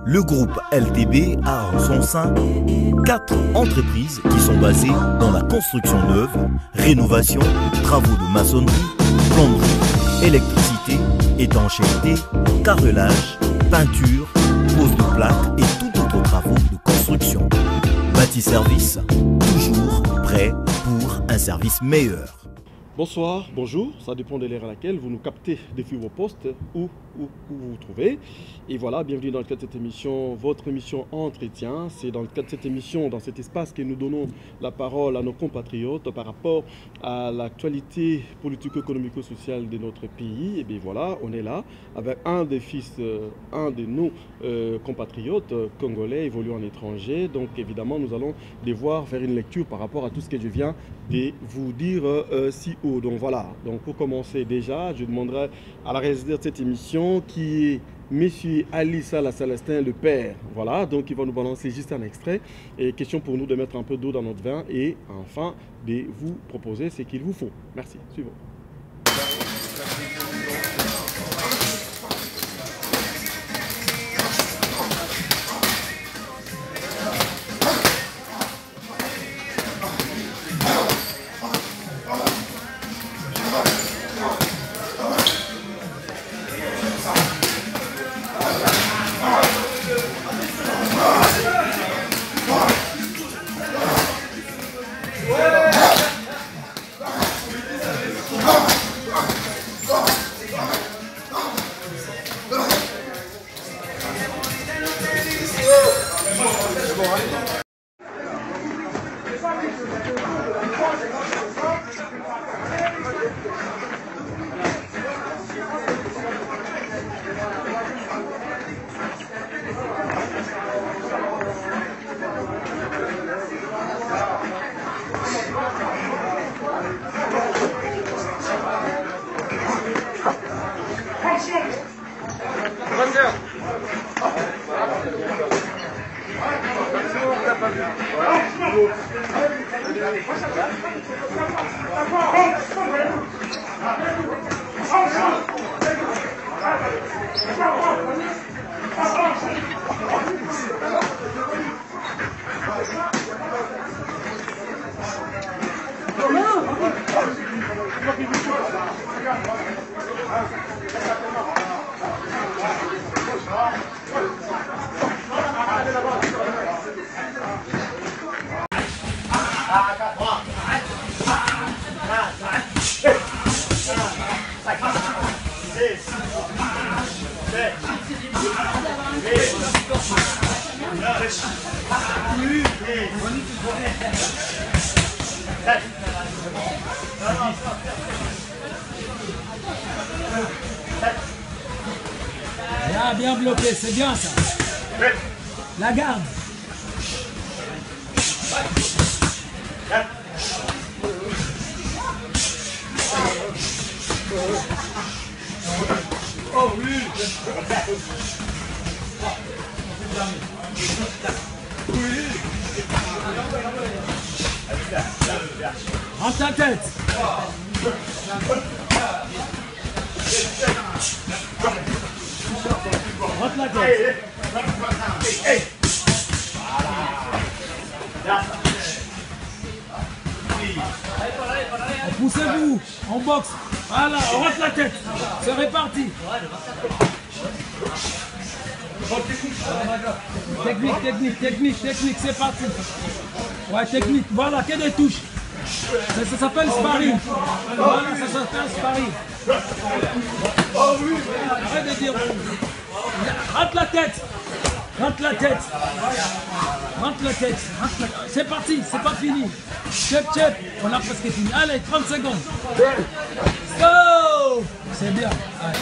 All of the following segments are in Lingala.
Le groupe LTB a en son sein 4 entreprises qui sont basées dans la construction neuve, rénovation, travaux de maçonnerie, plomberie, électricité, étanchéité, carrelage, peinture, pose de plaques et tout autre travaux de construction. Bâti Service, toujours prêt pour un service meilleur. Bonsoir, bonjour, ça dépend de l'heure à laquelle vous nous captez depuis vos postes ou où vous vous trouvez. Et voilà, bienvenue dans le cadre de cette émission, votre émission Entretien. C'est dans le cadre de cette émission, dans cet espace que nous donnons la parole à nos compatriotes par rapport à l'actualité politico-économico-sociale de notre pays. Et bien voilà, on est là avec un des fils, un de nos compatriotes congolais évoluant en étranger. Donc évidemment, nous allons devoir faire une lecture par rapport à tout ce que je viens de vous dire si haut. Donc voilà, donc pour commencer déjà, je demanderai à la réalisatrice de cette émission qui est Monsieur Ali Salah Célestin, le père. Voilà, donc il va nous balancer juste un extrait. Et question pour nous de mettre un peu d'eau dans notre vin et enfin de vous proposer ce qu'il vous faut. Merci. Suivant. Bien bloqué, c'est bien ça. La garde. Oh oui. Rentre ta tête. Rentre la tête. Poussez-vous, en boxe. Voilà, on rentre la tête. C'est réparti. Technique, c'est parti. Ouais, technique, voilà, que des touches. Ça s'appelle sparring. Voilà, ça s'appelle sparring. Arrête de dire. Rentre la tête. C'est parti, c'est pas fini. Chep, on a presque fini. Allez, 30 secondes. Go. C'est bien. Allez.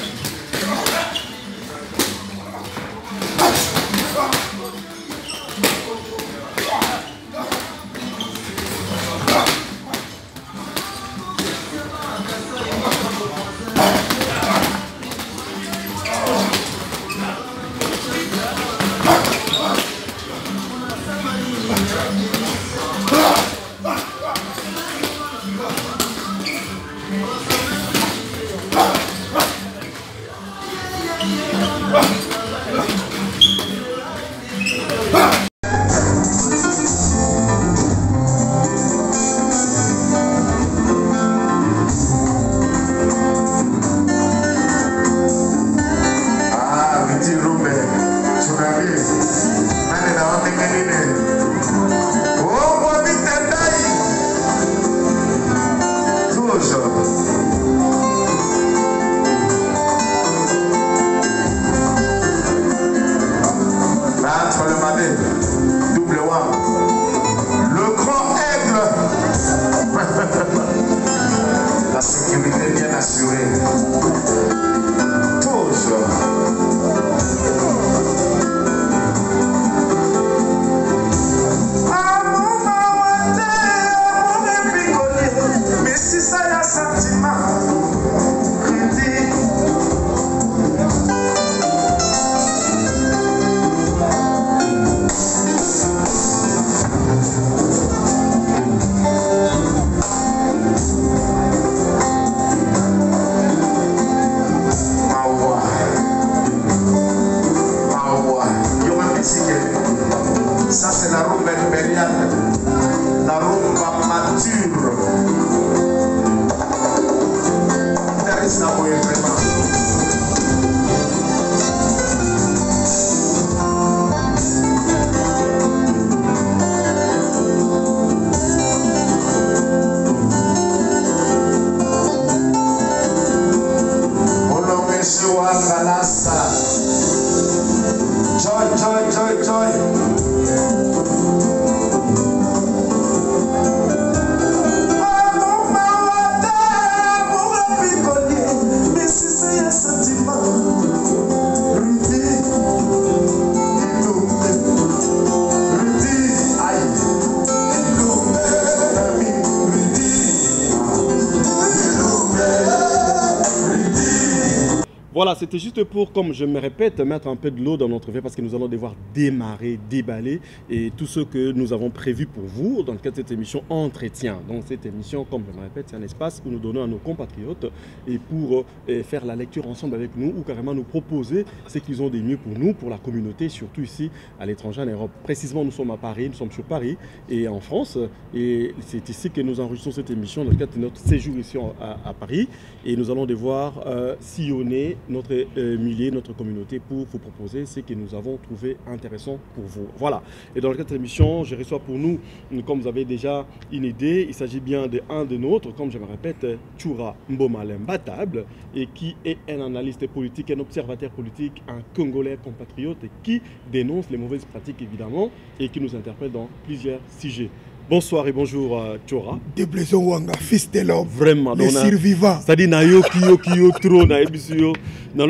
Voilà, c'était juste pour, comme je me répète, mettre un peu de l'eau dans notre verre parce que nous allons devoir démarrer, déballer et tout ce que nous avons prévu pour vous dans le cadre de cette émission Entretien. Donc cette émission, comme je me répète, c'est un espace où nous donnons à nos compatriotes et pour faire la lecture ensemble avec nous ou carrément nous proposer ce qu'ils ont de mieux pour nous, pour la communauté, surtout ici à l'étranger en Europe. Précisément, nous sommes à Paris, nous sommes sur Paris et en France et c'est ici que nous enregistrons cette émission dans le cadre de notre séjour ici à Paris et nous allons devoir sillonner notre milieu, notre communauté pour vous proposer ce que nous avons trouvé intéressant pour vous. Voilà. Et dans le cadre de l'émission, je reçois pour nous, comme vous avez déjà une idée, il s'agit bien d'un de nôtres, comme je me répète, Tchoura Mbomalem-Batable, et qui est un analyste politique, un observateur politique, un Congolais compatriote qui dénonce les mauvaises pratiques évidemment et qui nous interpelle dans plusieurs sujets. Bonsoir et bonjour Tchoura. Déblaison Wanga, fils de l'homme. Vraiment. Les survivants. C'est-à-dire, nayo trop, na ebisio. Non,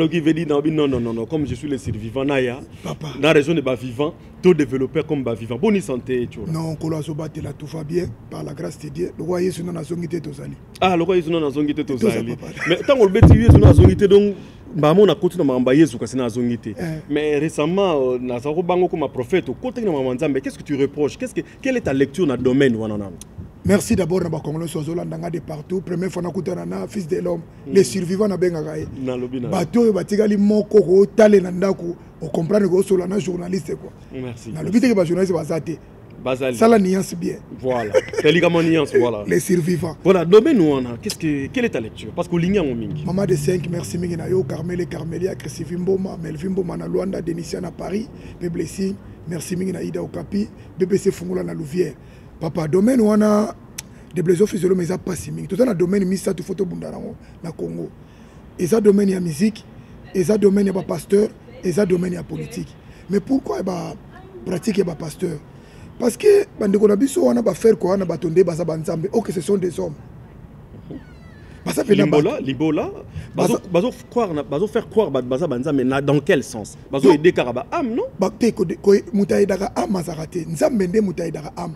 comme je suis le survivant, naya. Papa. Dans la région de bas vivant, tout développé comme bas vivant. Bonne santé, Tchoura. Non, là, tout va bien, par la grâce de Dieu. Le roi Yesu n'a zongité tozali. Ah, le roi Yesu n'a zongité tozali. Mais tant qu'on le bêtit, Yesu n'a zongité donc. On a continué à m'emballer sur la zongité. Mais récemment, nous avons comme prophète. Qu'est-ce que tu reproches? Quelle est ta lecture dans le domaine? Merci d'abord à Congolais Sozolanda de partout. Première fois que nous fils de l'homme, les survivants na bengaï. Bateau batigali moko tale nandako. On comprend que vous êtes journaliste quoi. Merci. Na le but que journaliste bazate. Ça la nuance bien. Voilà. C'est l'également nuance, voilà. Les survivants. Voilà, domaine où on a. Quelle est ta lecture? Parce que l'igna mon mingi. Maman de 5, merci mingi na yo Carmel Carmelia, Chrissy Mboma, Melvin Mboma na Luanda, Denisia na Paris, Bébé Sing, merci mingi na Ida Okapi, BBC Fungula na Louvière. Papa, domaine où on a des blessures physiologiques, mais ça passe mingi. Tout dans le domaine misa tu photo bundarango na Congo. Et ça domaine ya musique, et ça domaine ya pasteur, et ça domaine ya politique. Mais pourquoi ba pratique ya pasteur? Parce que bandeko na biso wana ba faire quoi na batonde basa banzambe ok ce sont des hommes. Basa Libola bazo faire croire basa banzambe dans quel sens? Bazo aider karaba am non? Ba te ko mutaï daga am azarate. Nzambe nde mutaï daga am.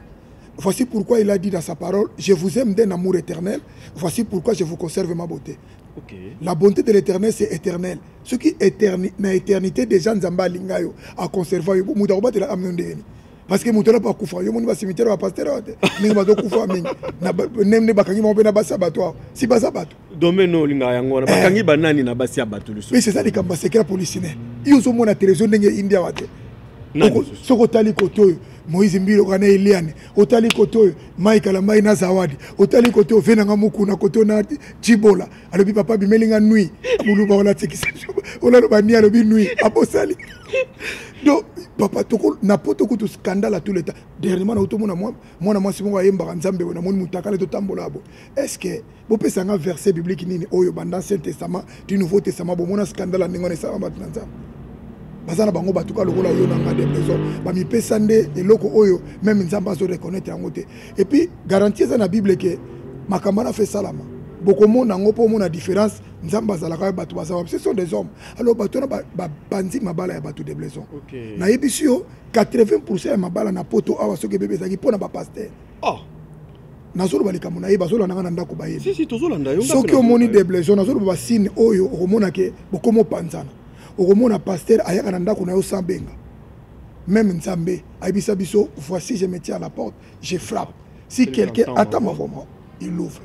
Voici pourquoi il a dit dans sa parole, je vous aime d'un amour éternel. Voici pourquoi je vous conserve ma beauté. Okay. La bonté de l'éternel, c'est éternel. Ce qui est na éternité des gens Nzamba lingayo à conserver. Mutaoba te la am ndeni. Parce que mutala pas kufa yo moni ba cimetière ba pasteur ninga ba do kufa mingi na nemne bakangi mo bena basa bato si basa bato domaine no linga yango na bakangi banani na basi bato luso mais c'est ça les kamba secret policier yo zo mona télévision ndenge India wate soko tali koto Moïse Mbilo kana Eliane otali koto Mike la mai na zawadi otali koto venanga muku na koto na Chibola alobi papa bimelinga nuit muluba wala tikisa ona lo bania alobi nuit aposali donc papa toko na poto kutu scandale à tout l'état dernièrement na otomona moi mwasi mongo ayemba nzambe na moni mutakala to tambola bo est-ce que bo pesa nga verset biblique nini oyo banda Ancien Testament du Nouveau Testament bo mona scandale ningo ne sama bat nzambe bazana bango batuka lokola yo nanga de maison ba mi pesa nde eloko oyo même nzambe azo reconnaître yango te et puis garantie ça na Bible que makamana fait salama beaucoup nango po mona différence nzamba zalaka batu bazaba ce sont des hommes alors batu na bandi mabala ya batu de blessons na ebisio 80% ya mabala na poto awa soki bébé zaki pona ba pasteur nazolo balika mona yeba zolo nanga ndako ba yeba si tozolanda yo soki omoni de blessons nazolo ba signe oyo okomona ke bokomo panzana okomona pasteur ayaka na ndako na yo sambenga même nzambe ayebisa biso voici je me tiens à la porte je frappe si quelqu'un attend ma voix il ouvre.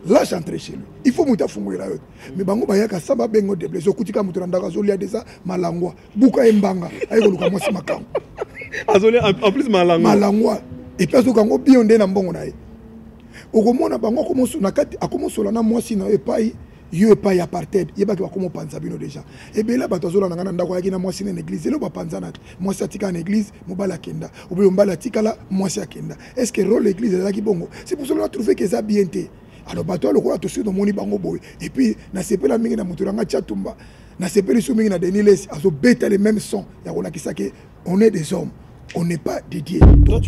Là, j'entre chez lui. Il faut monter à fondre la haute. Mais bango bayaka samba bengo de blessure. Kutika muturandaka zolia déjà malangwa. Buka embanga. Ayo luka mwasi makam. Azole en plus malangwa. Malangwa. Et puis azo kango bionde na mbongo na ye. Okomona bango komoso na kati akomosola na mwasi na epai yo epai apartheid. Yeba ki bakomo panza bino déjà. Et bien là batazola na ndako yaki na mwasi na église. Lo ba panza na mwasi atika na église mobala kenda. Obe mbala tikala mwasi akenda. Est-ce que rôle l'église est là qui bongo? C'est pour cela qu'on a trouvé que ça bien été. Alors bato le quoi to sur moni bango boy et puis na sepela mingi na muturanga chatumba na sepeli su mingi na Deniles azo beta les mêmes sons ya kona kisake on est des hommes. On n'est pas dédié. Toi,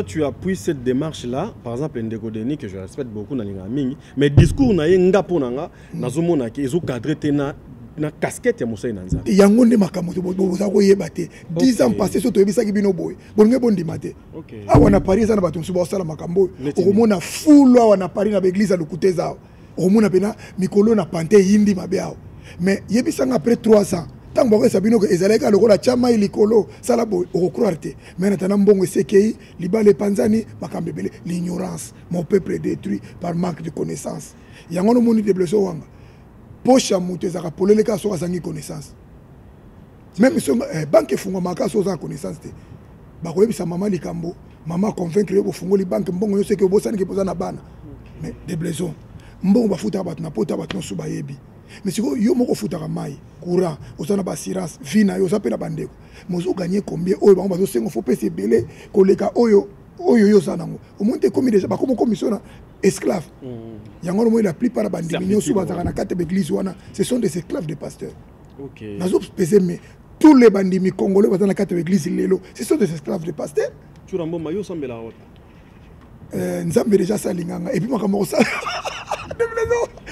tu appuies cette démarche-là. Par exemple, Ndeko Denis, que je respecte beaucoup dans les gamins. Mais discours, na yenga ponanga, na zomona ki ezo cadré tena na casquette ya Moussa Nanza. Yango nde makamoto boza ko yebate. 10 ans passés so to yebisa ki bino boy. Bonge bondi mate. OK. Awa na Paris na bato msuba osala makambo. Okomona fulo awa na Paris na l'église à l'okuteza. Okomona pena mikolo na pante yindi mabeao. Mais yebisa après 3 ans. Tant que Sabino que Ezaleka le la chama ilikolo salabo au croire mais maintenant bongo sekei libale panzani makambebele l'ignorance mon peuple est détruit par manque de connaissance yango no moni de bleso wanga pocha mutu zaka poleleka so azangi connaissance même so banque fungo maka so za connaissance te ba ko yebisa mama likambo mama convaincre yo fungo li banque mbongo yo seke bosani ke poza na bana mais de bleso mbongo bafuta bat na pota bat no suba yebi. Mais si vous avez futa mai, courant, vous avez assurance, vina, vous avez bandeko. Mais vous gagnez combien? Vous avez faut payer belé, koleka oyo sanango. Au moins comme déjà, comme commission esclave. Yango la plupart bandimino sous bazana kate l'église wana, ce sont des esclaves de pasteurs. OK. Nazo pèse mais tous les bandimi congolais bazana kate l'église lelo, ce sont des esclaves de pasteurs. Tu rambo mayo sambela haute. Nzambe déjà salinganga et puis makambo ça.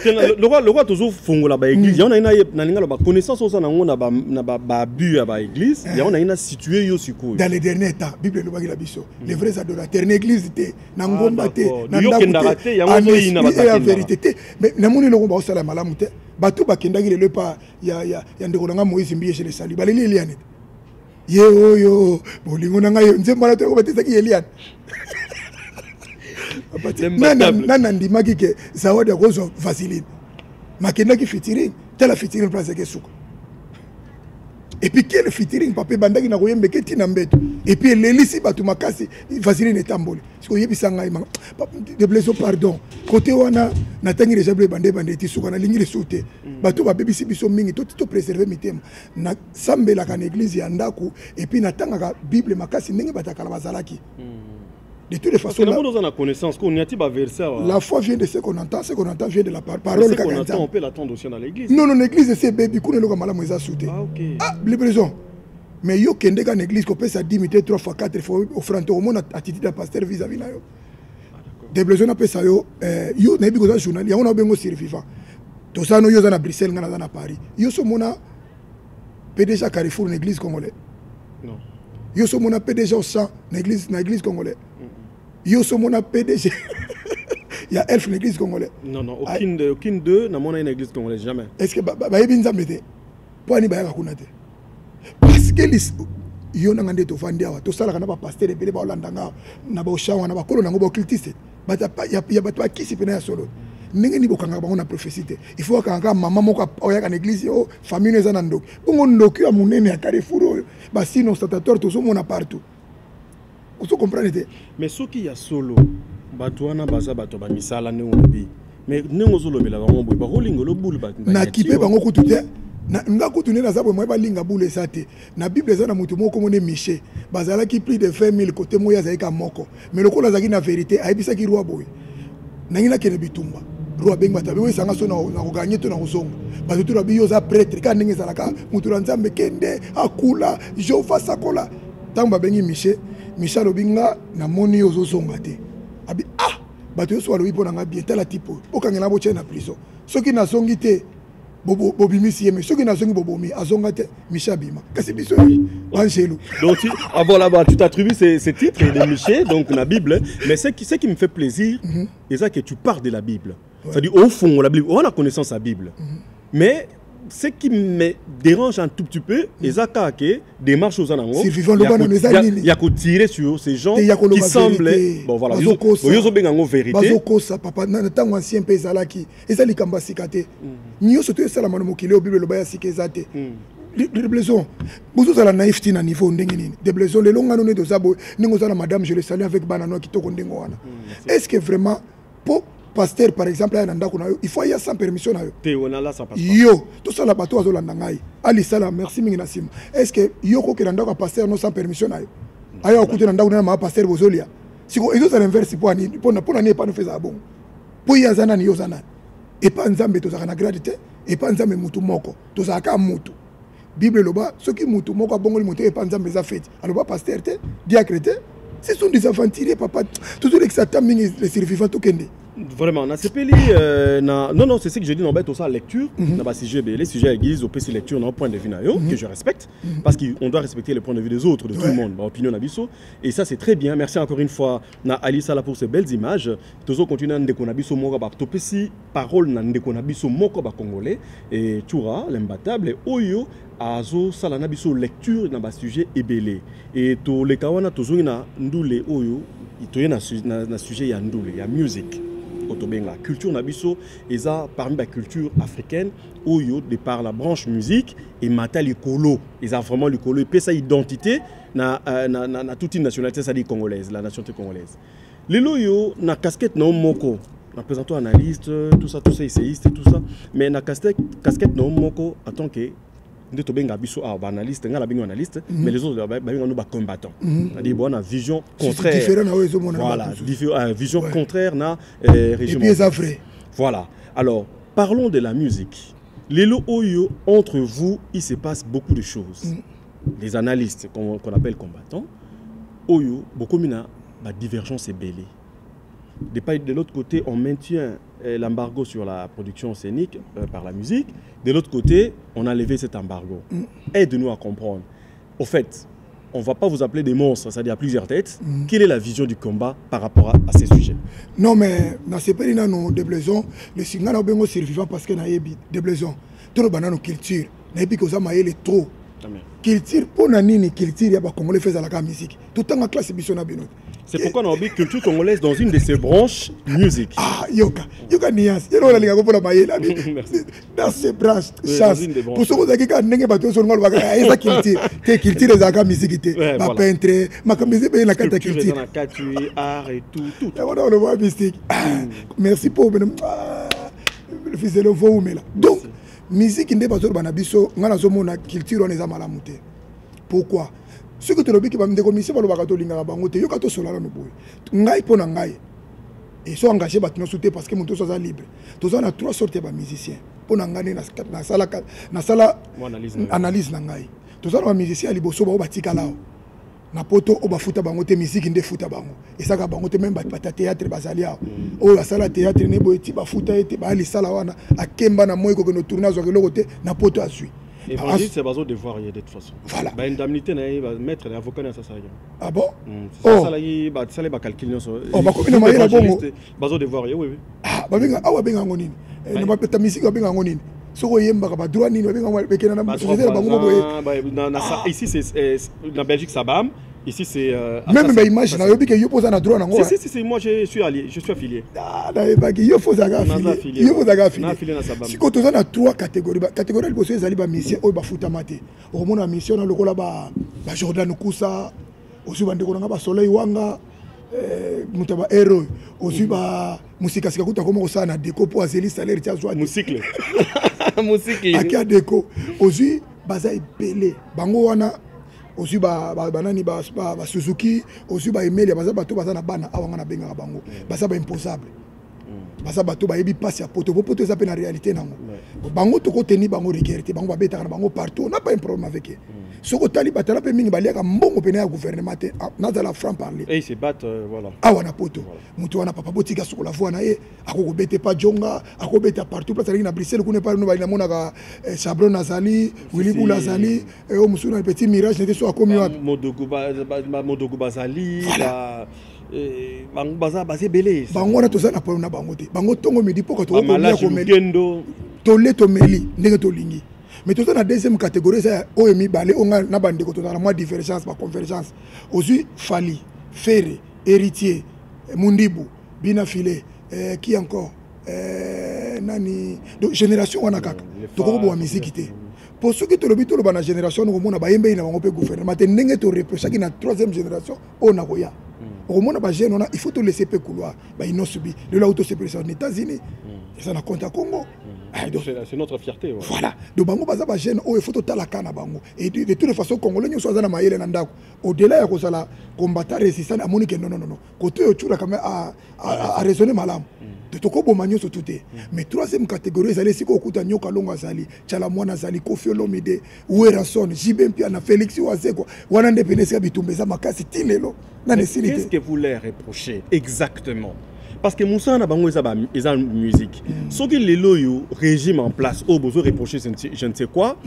Le roi toujours fongola ba église, ya on a na connaissance aux na ngona ba bu ya ba église, ya on a ina situé yo sikoyo. Dans les derniers temps, Bible le bagi la biso, les vrais adorateurs, une église té, na ngomba té, na ndako té, en vérité té, mais na moni le ngomba osala malamu té, bato bakendaki le pas ya ndeko nga Moïse mbiye chez les sali, baleli Eliane. Yo bolingo na ngayo nzemba na to ko batisa ki Eliane. Nana ndimaki ke zawadi ya kozo Vaseline makenda ki featuring tela featuring place ke suko et puis quel featuring papa bandaki na koyembe ke tina mbeto et puis lelisi batu makasi Vaseline etamboli siko yebisa ngai de blesso pardon côté wana natangi déjà blé bande ti suko na lingi le soute batu ba bebisi biso mingi to préserver mitema na sambela ka église ya ndako et puis natanga ka bible makasi ndenge batakala bazalaki. De toutes les façons, la foi vient de ce qu'on entend vient de la parole. Ce qu'on entend, on peut l'attendre aussi dans l'église. Non, l'église c'est bébé, qu'on est là comme la soute. Ah, livraison. Mais yo kende kan église qu'on peut ça 10 minutes 3 fois 4 fois offrande au monde attitude de pasteur vis-à-vis na yo. Des besoins appelle ça yo na bi ko journal, ya on a bengo survivant. To ça no yo za na Bruxelles ngana na Paris. Yo so mona PDG Carrefour l'église congolaise. Non. Yo so mona PDG au sang na église congolaise. Yo so mona PDG. Il y a elf l'église congolaise. Non, aucune deux n'a mon église congolaise jamais. Est-ce que ba yebinza mete? Pour ani ba ya kunate. Parce que yo na ngande to fandi awa to sala kana ba pasteur ebele ba olandanga na ba oshawa na ba kolo nango ba occultiste. Ba ya ba to akisi pena ya solo. Ndenge ni bokanga ba na prophétie. Il faut kanga maman moko oya kana église o famille eza na ndoki. Bongo ndoki ya munene ya Carrefour ba sino statateur to so mona partout. Vous comprenez? Mais ce qui y a solo, Batouana Baza Batoba Misala Néobi. Mais Néozolo Belagambo, Barolingo, le boule bat. Na kipé bango kutute. Na kutune na zabo moi balinga boule sate. Na Bible za na mutu moko mone Miché. Bazala qui plus de 20 000 côté moya zaika moko. Mais le kola zaki na vérité, aibisa ki roi boy. Na ngina kene bitumba. Roi benga tabe we sanga so na ko gagner to na kozonga. Ba to rabi yo za prêtre ka ndenge zalaka mutu nzambe kende akula Jova sakola. Tamba bengi Miché. Michel Obinga na moni ozo zonga te. Abi bato yo so alobi pona nga bien tala tipo. Okangela bo na prison. Soki na zongi te bobi yeme. Soki na zongi bobomi azonga te Michel Bima. Kasi biso Angelo. Donc là-bas tu t'attribues ces titres de Michel donc la Bible mais ce qui me fait plaisir c'est ça que tu parles de la Bible. C'est-à-dire au fond la Bible on a connaissance de la Bible. Mais ce qui me dérange un tout petit peu, c'est que des marches aux anangos. Il y a qu'à tirer sur ces gens qui semblent. Bon voilà, ils ont bien en vérité. Bazokosa papa na tango ancien pays alaki. Ezali kamba sikate. Nyo soto sala mano mokile o Bible lo baya sikezate. Les blaisons. Vous avez la naïveté à niveau ndengini. Des blaisons les longs années de zabo. Ningo za la madame je le salue avec banano qui toko ndengo wana. Est-ce que vraiment pour pasteur par exemple il faut y aller sans permission na yo tout ça la bateau azolanda ngai ali sala merci mingi na sima est-ce que yo ko ke ndako pasteur no sans permission na yo ayo okuti ndako na ma pasteur bozolia siko ezo za l'inverse pour na pas nous faire bon pour ya zana ni yo zana et pas nzambe to za na gradité et pas nzambe mutu moko to za ka mutu Bible loba ceux qui mutu moko bongo li monter pas nzambe za fête alors pas pasteur te diacre te ce sont des aventuriers papa toujours que ça termine les survivants tout kende. Vraiment, na sepeli non c'est ce que je dis dans bête ça lecture na ba sujet les sujets église au PC lecture dans point de vue que je respecte parce qu'on doit respecter les points de vue des autres de tout le monde opinion na biso et ça c'est très bien. Merci encore une fois na Alissa là pour ces belles images. Tozo continuer ndeko na biso moko ba topesi parole na ndeko na biso moko ba congolais et Toura l'imbattable oyo azo sala na biso lecture na ba sujet ebelé et to le kawana tozo na ndule oyo itoye na sujet ya ndule ya musique. La culture nabiso eza parmi la culture africaine oyo de par la branche musique et mata likolo eza vraiment likolo et sa identité na toute une nationalité ça dit congolaise la nationalité congolaise lelo yo na casquette na moko na présentant analyste tout ça essayiste tout ça mais na casquette na moko en tant que de benga biso analyste ngala benga analyste mais les autres benga nous combattants c'est-à-dire bon vision contraire voilà vision contraire na régime voilà alors parlons de la musique lelo oyo entre vous il se passe beaucoup de choses les analystes qu'on appelle combattants oyo beaucoup mina ba divergence est belée. De l'autre côté, on maintient l'embargo sur la production scénique par la musique. De l'autre côté, on a levé cet embargo. Aide-nous à comprendre. Au fait, on ne va pas vous appeler des monstres, c'est-à-dire à plusieurs têtes. Quelle est la vision du combat par rapport à ces sujets? Non, mais dans ces pays, nous déblaisons. Le signal est survivant parce qu'il y a des blaisons. Tout le monde a une culture. Il y a des trop. Culture, pour nous, culture, il y a des fait la musique. Tout le temps, la classe est c'est pourquoi on a oublié culture congolaise dans une de ses branches musique. Ah, yoka nuance. Dans ces branches, chasse. Pour ceux qui ont des bateaux sur le monde, il y a culture. Culture des musique. Ma peintre, ma musique, la carte culture. Art et tout. On le voit mystique. Merci pour le fils de l'enfant. Donc, musique n'est pas sur le banabiso. On a la culture, on est à malamuté. Pourquoi? Ce que tu as dit, c'est que tu as dit que tu as dit que tu as dit ils sont engagés parce que nous sommes libres. Nous avons 3 sortes de musiciens. Pour analyse. Nous avons des musiciens qui sont na poto o bafuta bango te musique nde futa bango esaka bango te même ba théâtre bazalia o la sala théâtre ne boyti bafuta ete ba li sala wana akemba na moyo ko no tournage ko lokote na poto asui. Et Vandit, c'est besoin de voir de toute façon. Voilà. Bah indemnité na mettre les avocats na ça ça. Ah bon? Ça ça là ça les ba calculer so. Oh ba ko na mayela bongo. Besoin de voir oui. Ah ba benga awa benga ngonini. Na ba peta musique ba benga ngonini. Soko yemba ba droit nini ba benga bekena na société ba bongo boye. Ici c'est en Belgique ça bam. Ici c'est même ba image na yobi ke yo posa na droit na ngo. Si moi je suis allié, je suis affilié. Ah na ba ki yo fosa ga affilié. Yo fosa ga affilié. Si ko toza na 3 catégories. Catégorie liboso ezali ba mission oyo ba futa mate. O mona mission na lokola ba Jordan Kusa, osu bande ko nga ba Soleil Wanga, mutaba héros, osu ba musika sika kuta komo ko na déco pour azeli salaire tia zwa. Musique. Musique. Akia déco. Osu baza ebele. Bango wana osu banani ba Suzuki, osu ba Email baza bato baza na bana awanga na benga bango. Baza ba imposable. Baza bato ba yebi passe ya poto eza pe na réalité nango. Bango to ko teni bango rigueur te bango ba beta na bango partout, on n'a pas un problème avec eux. Soko tali batala pe mingi baliaka mbongo pena ya gouvernement te na za la franc parler. Et ils se battent voilà. Awa na poto. Mutu wana papa botika soko la voix na ye, akoko bete pa jonga, akoko beta partout place na Bruxelles ko ne pas no ba na mona ka Chabron Nazali, Willy Boulazali, et o musuna petit mirage n'était so akomi wa Modogo Bazali ba bango baza basé belé. Bango na toza na problème na bango te. Bango tongo midi poko to ko mela ko meli. Tolé to meli ndenge to lingi. Mais tout dans la deuxième catégorie, c'est OMI Balé, on a une moins divergence, pas convergence. Aussi, Fali, Ferré, Héritier, Mundibu, Binafilé, qui encore Nani. Donc, génération, on a kaka. Donc, on a musique. Pour ceux qui te le disent, la génération, on a bien un gouvernement. Tu n'es pas reproché que la 3e génération, on a rien. Au moment où il faut te laisser couloir. Ils n'ont subi. Le là où tu es aux États-Unis, ça n'a compte à Congo. C'est notre fierté. Ouais. Voilà. Donc, bango baza ba jeune, il faut total la canne bango. Et de toutes les façons, Congolais nous sommes dans maïle nandako. Au-delà de ça, combattre résistance à Monique non. Côté tu as quand même à raisonner malam. tokoboma nyonso tout te. Mais troisième catégorie ezali siko okuta nyoka longo azali Tchala Mwana azali Koffi Olomide Werason JB Mpia na Félix Wazeko wana nde penesi bitumbeza makasi tilelo na nesilite. Qu'est-ce que vous leur reprochez exactement? Parce que Moussa na bango eza musique. Soki lelo yo régime en place au besoin reprocher je ne sais quoi,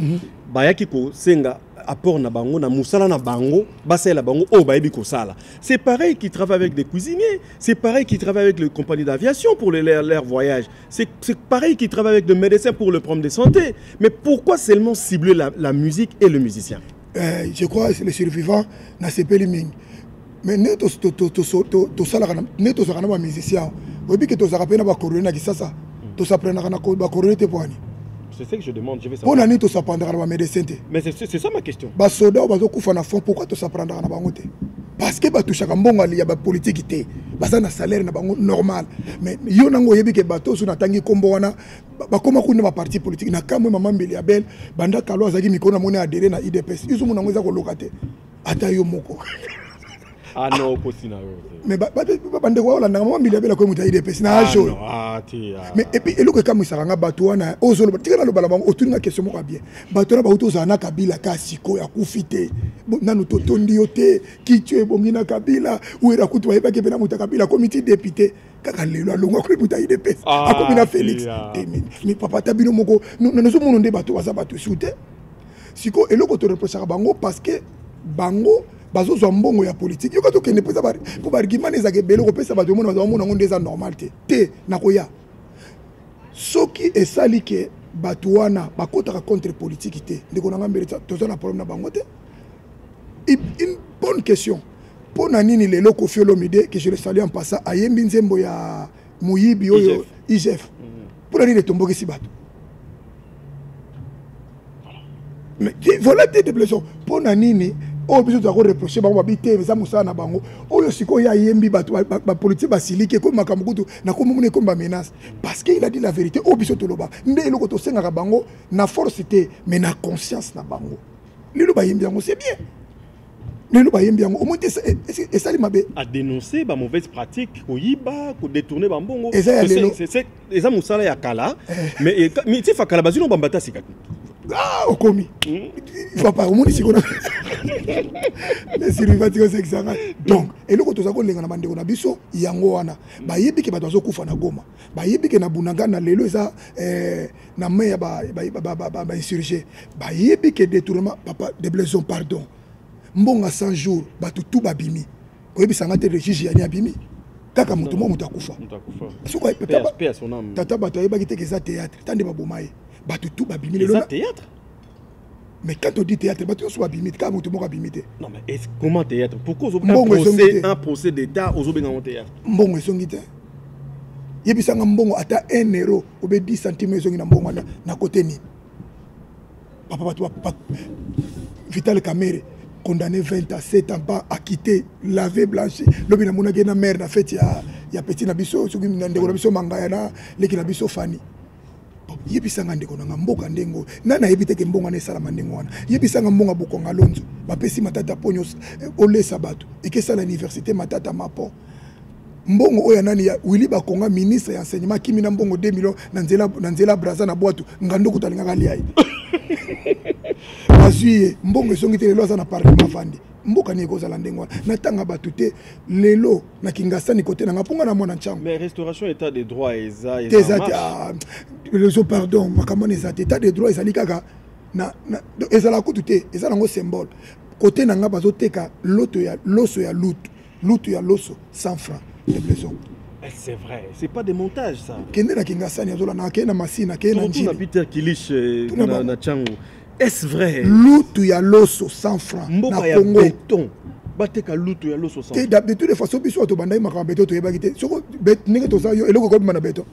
bayaki ko senga apport na bango na Moussa na bango, basela bango o bayebi ko sala. C'est pareil qui travaille avec des cuisiniers, c'est pareil qui travaille avec les compagnies d'aviation pour leur voyage. C'est pareil qui travaille avec des médecins pour le problème de santé. Mais pourquoi seulement cibler la musique et le musicien? Je crois que les survivants na sepeli mingi. Mais nous tous les musiciens, vous que tous les corona qui ça, tous apprennent à corona te poani. C'est ce que je demande, je vais savoir. Pour l'année tous apprendre à médecin. Mais c'est ça ma question. Bas soda ou bas okufa na fond pourquoi tous apprendre à bangote? Parce que batu chaka mbongo ali ya ba politique te. Basa na salaire na bango normal. Mais yo nango yebi ke bato so na tangi kombo wana ba koma kuna ba parti politique na kamwe mama mbeli ya bel banda kalo azaki mikona mona adhérer na IDPS. Izo mona ngweza ko lokate. Ata yo moko. Ah non, possible. Mais bande quoi là normalement il y avait la communauté IDPS na ajo. Mais et puis eloko ka musaranga bato wana ozolo tika na lo balaba autour na question moko bien. Bato na ba utoza na Kabila ka siko ya kufite. Nanu totondi yote ki tue bongina Kabila ou era kutu ba ke pena muta Kabila comité député kaka lelo alonga ko muta IDPS. Akomina Félix. Mais papa tabino moko nous sommes monde bato baza bato soute. Siko eloko to reprocher bango parce que bango bazo mbongo ya politique yo kato kende pesa bari pour argument les akebelo ko pesa bato mona mona ngonde za normalité te nakoya soki esali ke bato wana bakota contre politique te ndeko na ngambere tozo na problème na bango te. Une bonne question pour nani lelo Koffi Olomide que je le salue en passant ayembi nzembo ya muyibi oyo IGF pour nani le tomboki si bato. Mais voilà des déplacements pour nani oh biso tu as reproché bango babité mais ça musa na bango oyo siko ya yembi ba politique basilike ko makambukutu na ko mumune ko ba menace parce qu'il a dit la vérité oh biso to loba nde eloko to senga bango na force té mais na conscience na bango lelo ba yembi yango c'est bien lelo ba yembi yango au moins et ça mabe à dénoncer ba mauvaise pratique ko yiba ko détourner ba mbongo c'est eza musala ya kala mais ti fa kala bazino bambata sikati. Ah, au commis. Il ne va pas au monde ici qu'on a. Les survivants, c'est exact. Donc, et le côté où on a demandé, on a biso, yangoana. Bah, yebi ke batozo kufa na Goma. Bah, yebi ke na bunanga na lelo eza na meya ba insurgé. Bah, yebi ke détournement, papa, déblation, pardon. Mbonga 100 jours, batu tout babimi. Ko yebi sanga te juge ya abimi. Kaka mutu mo mutakufa. Suko paix à son âme. Tata bato yeba kite ke za théâtre. Tande babomaye. Batou babimi le théâtre. Mais quand on dit théâtre, batou soit babimi, quand on dit babimi. Non mais comment théâtre? Pourquoi un procès d'état aux obéis en théâtre? Mbongo esongite. Yebisanga mbongo ata 1 euro obe 10 centimes esongi na mbongo na côté ni. Papa Vital Kamerhe condamné 20 à 7 ans pas acquitté, lavé, blanchi. Lobi na mona na mère na fête ya petit na biso, soki na ndeko na biso mangaya na leki na biso fani. Yebisanga ndeko na mboka ndengo nana yebite ke mbonga na sala mandengo wana yebisanga mbonga bokonga lonzo bapesi matata ponyo olesa bato ekesa la université matata mapo mbongo oya nani ya Willy Bakonga ministre ya enseignement kimi na mbongo 2 millions na nzela braza na boatu ngando kutalinga kali ai azui mbongo songi te lelo za na parlement fandi mboka ni koza la ndengo na tanga bato te lelo na kingasani côté na ngaponga na mwana nchamba. Mais restauration état des droits eza les pardon makamane za état des droits ezali kaka na ezala kutu te ezala ngo symbole côté na nga bazoteka loto ya loso ya lutu ya loso 100 francs de blessons. C'est vrai, c'est pas des montages ça. Kende na kingasani azola na kena masina kena njili. Tout na Peter Kilish na chango. Est-ce vrai? Lutu ya loso 100 francs na Congo. Béton. Bateka lutu ya loso 100 francs. De toutes les façons biso to bandai makamba beto to yebaki te. Soko bet ninga to sa yo eloko ko bimana beto.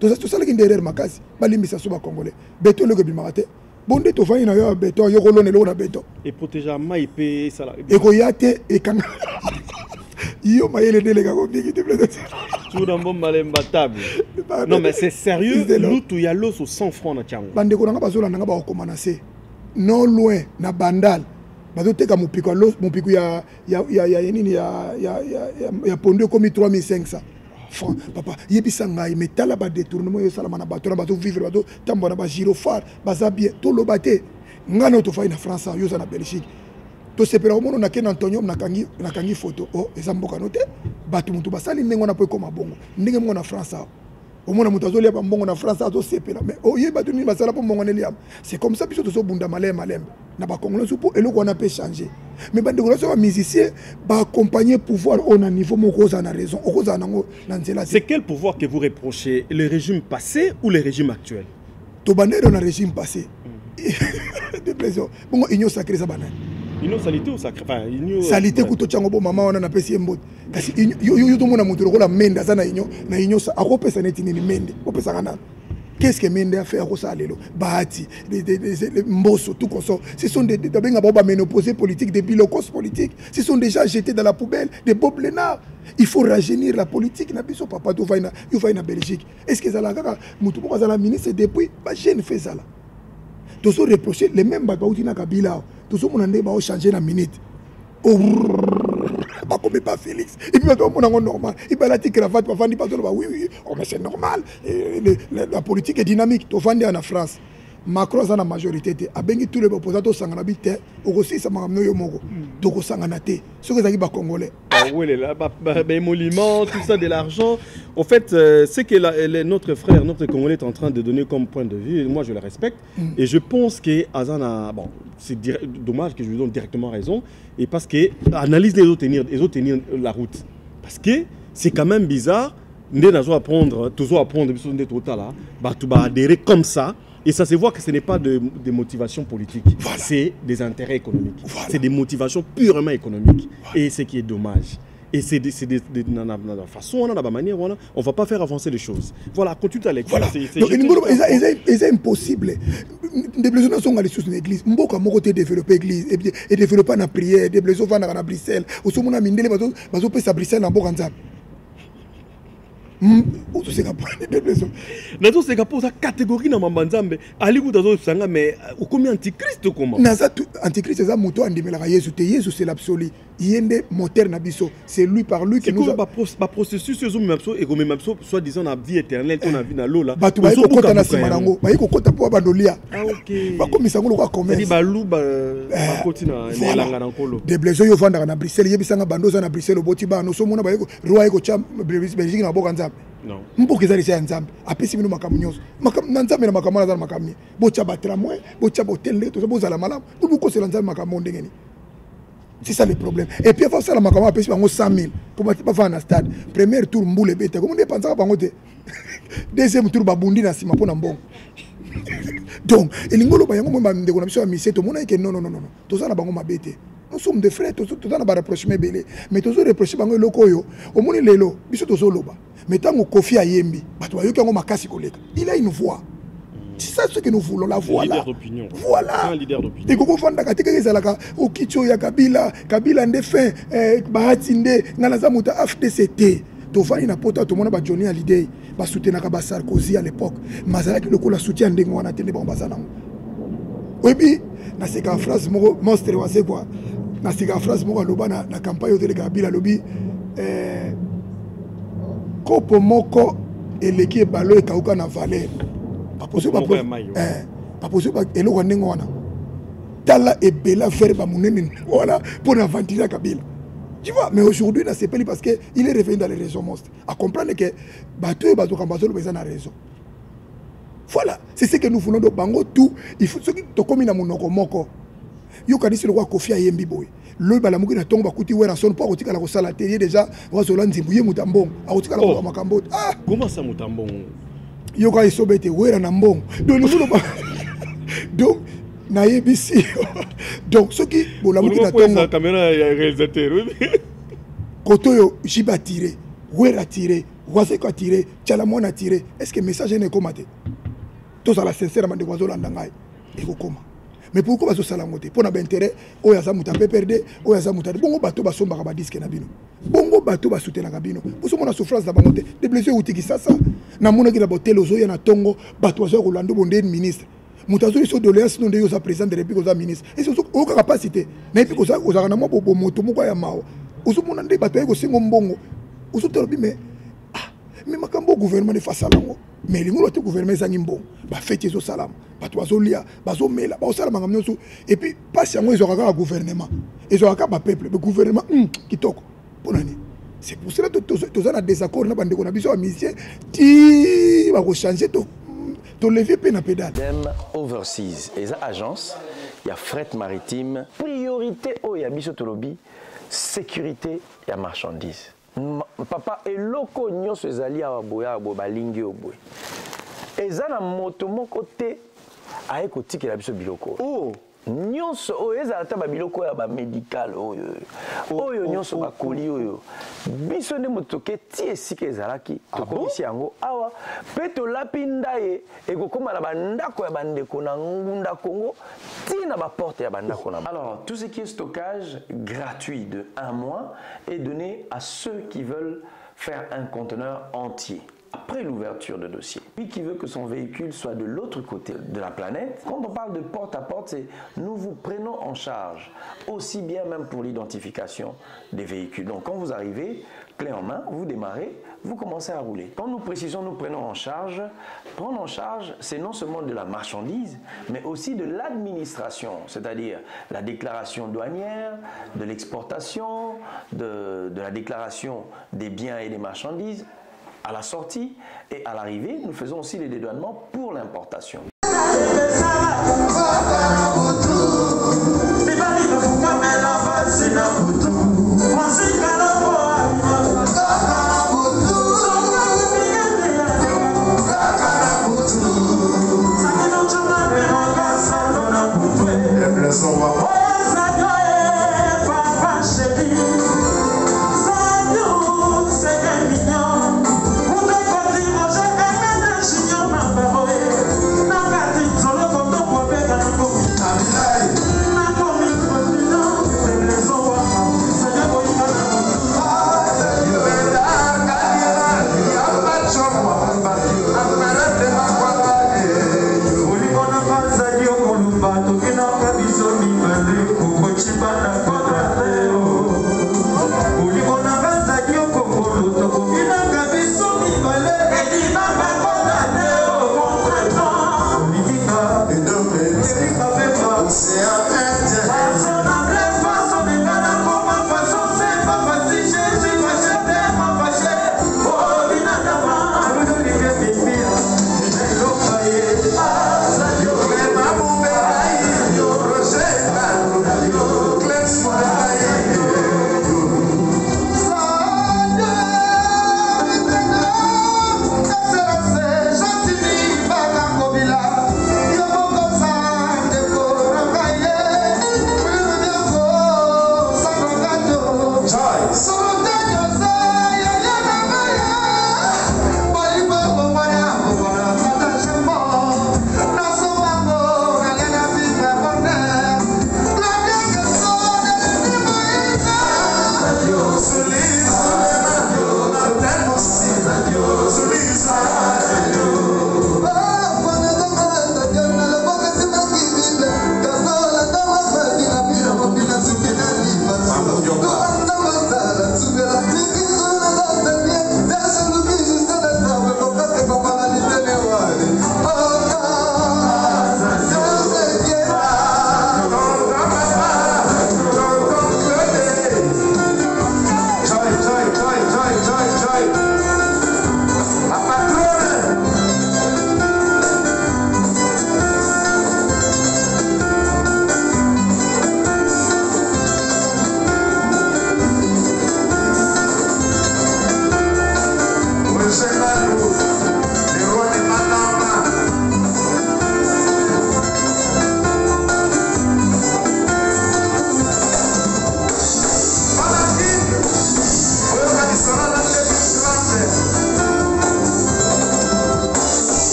To ça qui derrière makasi balimbisa so ba congolais. Beto eloko bimaka te. Bonde to fani na yo beto yo kolone eloko na beto. Et protéger mai pe sala. E ko yate e kanga. Yo mayele delega ko bigi te plaisir. Tout dans bon malembatable. Non mais c'est sérieux, lutu ya loso 100 francs na chango. Bande ko nga bazola nga ba komanase. Non loin na bandal bazoteka mopiko ya nini ya pondu komi 3500 francs. Papa, yebisanga mais tala ba détournement yo sala mana bato na bato vivre bato tambo na ba gyrophare baza bien to lobate ngano to fa na France yo za na Belgique. To sepela omono na ken Antonio na kangi photo. Oh, eza mboka note bato mutu basali ndenge na po koma bongo. Ndenge mo na France. Omona mutu azolia ba mbongo na France azo sepela mais oh yeba tu ni basala po mbongo neliam. C'est comme ça biso to so bunda malembe na ba congolais pour eloko on a peut changer. Mais bande de musiciens ba accompagner pouvoir on a niveau moko za na raison okoza nango na nzela. C'est quel pouvoir que vous reprochez, le régime passé ou le régime actuel? To bandero na régime passé. De plaisir. Bon union sacrée ça banane. Union salité ou sacré? Enfin union salité kuto chango bo mama wana na pesi mbot. Kasi yo to mona mutu rola menda za na union sa akopesa neti ni mende. Opesa kana. Qu'est-ce que Mende a fait à Rosalelo? Bahati, les Mbosso, tout comme ça. Ce sont des ménopausés politiques, des bilocos politiques. Ce sont déjà jetés dans la poubelle, des Bob Lénard. Il faut rajeunir la politique. N'a pas papa, tu vas en Belgique. Est-ce que ça l'a fait? La ministre depuis, je ne fais ça là. Tous ont reproché les mêmes batailles na Kabila. Tous ont demandé de changer la minute. Pas comme pas Félix. Et puis on a normal. Il va la cravate pour vendre pas oui oui. Oh mais c'est normal. La politique est dynamique. Tu vends en France. Macron a la majorité. A bengi tous les opposants au sanganabité. Au aussi ça m'a amené au mogo. Donc au sanganate. Ce que ça qui va congolais. Ah oui là, émoluments, tout ça de l'argent. En fait, ce que notre frère, notre Congolais est en train de donner comme point de vue, moi je le respecte. Et je pense que Azana, bon, c'est dommage que je lui donne directement raison. Et parce que analyse les autres tenir la route. Parce que c'est quand même bizarre. Nous devons apprendre, toujours apprendre, tu vas adhérer comme ça. Et ça se voit que ce n'est pas des motivations politiques, voilà. C'est des intérêts économiques. Voilà. C'est des motivations purement économiques. Voilà. Et ce qui est dommage. Et c'est de la façon, de la manière, on ne va pas faire avancer les choses. Voilà, continue à l'école. Voilà. C'est impossible. Des besoins sont à l'église. Mboka moko te développer l'église et développer la prière. Des besoins vont à Bruxelles. Au sommet de Mindele, bazo peut à Bruxelles en Boranzab. C'est la catégorie dans Mambanzambe. Mais combien antichrist comment? Antichrist c'est ça moto andimela Yesu te Yesu c'est l'absolu. Yende moteur nabiso. C'est lui par lui que nous a processus et comme même soit disant la vie éternelle ton vie na lola. Ba tu ba ko kota na simanango. Ba ko kota po bandolia. Ah OK. Ba ko misango lo ka commerce. Di ba lu ba kotina nelanga na nkolo. Des blessés yo vanda na Bruxelles yebisanga bandoza na Bruxelles oboti ba no so mona ba ko roi ko cha Belgique na bokanza. Non. Mboka ezali ya nzambe apesi bino makambo nyonso na nzambe na makambo na makambo bocha batramwe bocha botel to bozala malamu bokosela nzambe makambo ndengeni. C'est ça le problème. Et puis avant ça la makambo apesi bango 100 000 pour pas faire un stade premier tour mboule beta comme on dépensaka bango te deuxième tour babundi na sima pona mbongo. Donc elingolo ba yango mo ndeko na biso ya mise to mona ke non to ça na bango mabete. Nous sommes des frères, tous dans la rapprochement belé. Mais tous reprocher bango lokoyo. Au moni lelo, biso tozo loba. Mais tant qu'on Kofi Ayembi, batoyo kango makasi koleka. Il a une voix. C'est ça ce que nous voulons, la voix là. Voilà. Un leader d'opinion. Et koko fanda kateka ezalaka o kicho ya Kabila ndefe bahati nde ngalaza muta FDCT. Tovani na pota to mona ba Johnny Hallyday, ba soutenaka ba Sarkozy à l'époque. Mazala ki lokola soutien ndengo wana tende ba bazana. Oui puis na seka phrase monstre wa c'est quoi? Na sika phrase moko loba na campagne de Kabila lobi kopo moko eleki balo ekauka na valeur pas possible pas possible eloko ndenge wana tala ebela verbe munene voilà pour aventurer Kabila. Tu vois, mais aujourd'hui na sepeli parce que il est revenu dans les raisons monstres à comprendre que bato kambazolo besoin na raison. Voilà, c'est ce que nous voulons de bango tout, il faut ce qui to komi na monoko moko. Yo kanisi le roi Kofi Ayembi boy. Le balamuki na tongo bakuti wera son pas otika la kosala atelier déjà wa Zolanzi mbuye mutambong. A otika la ko makambo. Ah, comment ça mutambong? Yo ka isobete wera na mbong. Donc nous voulons donc na yebisi. Donc ce qui bolamuki na tongo la caméra réalisateur. Koto yo jiba tiré, wera tiré, waseko tiré, chalamona tiré. Est-ce que message n'est commenté? Tout ça la sincèrement de Wazolanda ngai. Et ko koma. Mais pourquoi baso salangote pour na intérêt oya za muta PPRD oya za muta bongo bato basomba ka ba disque na bino bongo bato basutela ka bino boso mona souffrance da bangote des blessés utiki sasa na mona ki na botel ozoya na tongo bato azo ko lando bonde ministre mutazo so doléance non de yo za président de république za ministre et so o capacité na epi ko za na mo moto moko ya mao ozo mona nde bato ko singo mbongo ozo tolobi mais mais makambo gouvernement fa salango mais lingo te gouvernement ezangi mbongo ba fête ezo salama bato bazolia bazomela bazosala makambo nyonso et puis passe yango ezokaka ka gouvernement ezokaka ba peuple le gouvernement kitoko ponani c'est pour cela que tous en désaccord na bande ko na biso a musicien ti va ko changer to levier pe na pédale dem overseas et agence il y a fret maritime priorité o ya biso tolobi sécurité ya marchandise papa eloko nyonso ezali awa boya bo balingi oboy ezana moto moko te aye kotikela biso biloko oh nyonso oyo ezala ta babiloko ya bamédical oyo nyonso bakoli oyo biso nde moto toke ti esika ezalaki tokomisi yango awa mpe tolapi ndaye ekokóma na bandako ya bandeko na ngunda Congo ti na baporte ya bandako na alors tout ce qui est stockage gratuit de 1 mois est donné à ceux qui veulent faire un conteneur entier après l'ouverture de dossier. Lui qui veut que son véhicule soit de l'autre côté de la planète, quand on parle de porte à porte, c'est nous vous prenons en charge, aussi bien même pour l'identification des véhicules. Donc quand vous arrivez, clé en main, vous démarrez, vous commencez à rouler. Quand nous précisons nous prenons en charge, prendre en charge, c'est non seulement de la marchandise, mais aussi de l'administration, c'est-à-dire la déclaration douanière, de l'exportation, de la déclaration des biens et des marchandises, à la sortie et à l'arrivée, nous faisons aussi les dédouanements pour l'importation.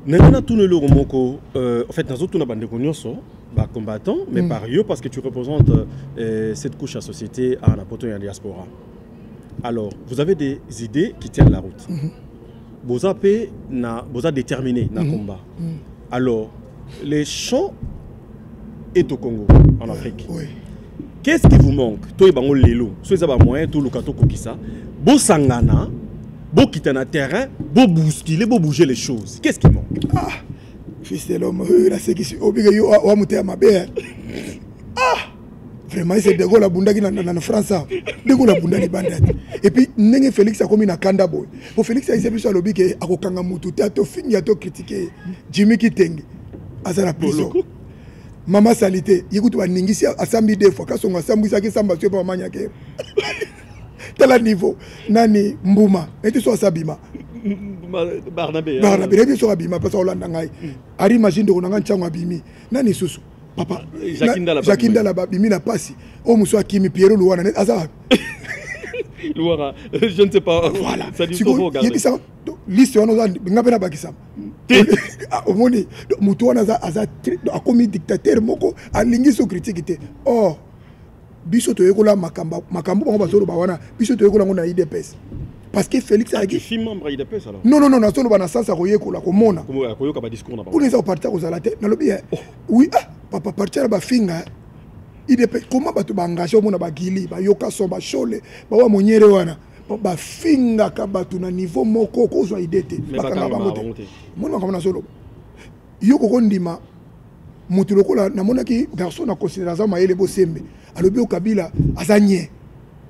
Nana tout le moko en fait nazo tuna bande konyoso ba combattant mais par eux parce que tu représentes cette couche à société à la poto et diaspora. Alors, vous avez des idées qui tiennent la route. Vous avez déterminé le combat. Alors, les champs est au Congo, en Afrique. Oui. Qu'est-ce qui vous manque? Toi, vous avez des moyens, vous avez des moyens, vous sangana, vous quittez le terrain, vous bousculez, vous bougez les choses. Qu'est-ce qui manque? Ah, fils de l'homme, là c'est qui est obligé à monter à ma belle. Ah, vraiment, c'est de la bunda qui est en France. De la bunda qui est bandade. Et puis, Nenge Félix a commis un kanda boy. Pour Félix a essayé de se lobby que à Kokanga Moutou, tu as fini à te critiquer. Jimmy Kiteng, à sa prison. Maman Salité, écoute, tu as ningisi à Sambi deux fois, quand on a Sambi Saki Samba, tu peux pas maniaquer. Tel niveau, Nani Mbouma, et tu sois Sabima. Barnabé. Barnabé, et tu sois Abima, parce qu'on l'a nangay. Ari imagine de Ronangan Chang Abimi. Nani Soussou. Papa, Jacinda la Babimi n'a pas si. Oh, Moussa Kimi, Pierre Louana, Azar. Louana, je ne sais pas. Voilà. Ça dit trop beau, regardez. L'histoire, on a un Bakisam. Au monde, Moutouana a commis dictateur, Moko, a linguiste critique. Oh, Biso to Ekola Makambo, on va sur le Bawana, Biso to Ekola, on a IDPS. Parce que Félix a dit. Tu es membre IDPS alors? Non, non, non, non, on a sens à Koyekola, comme on a. Koyekola, pas discours. Pour les partir aux alatés, dans le bien. Oui, papa, partir à Bafinga. IDPS, comment tu vas engager au monde à Bagili, Bayoka, Soba, Chole, Bawa Moniere Wana. Bafinga kabatu na niveau moko kozwa idete bakanga bangote mona kama na solo yoko kondima mutu lokola na mona ki garçon na considération maele bo sembe alobi okabila azanye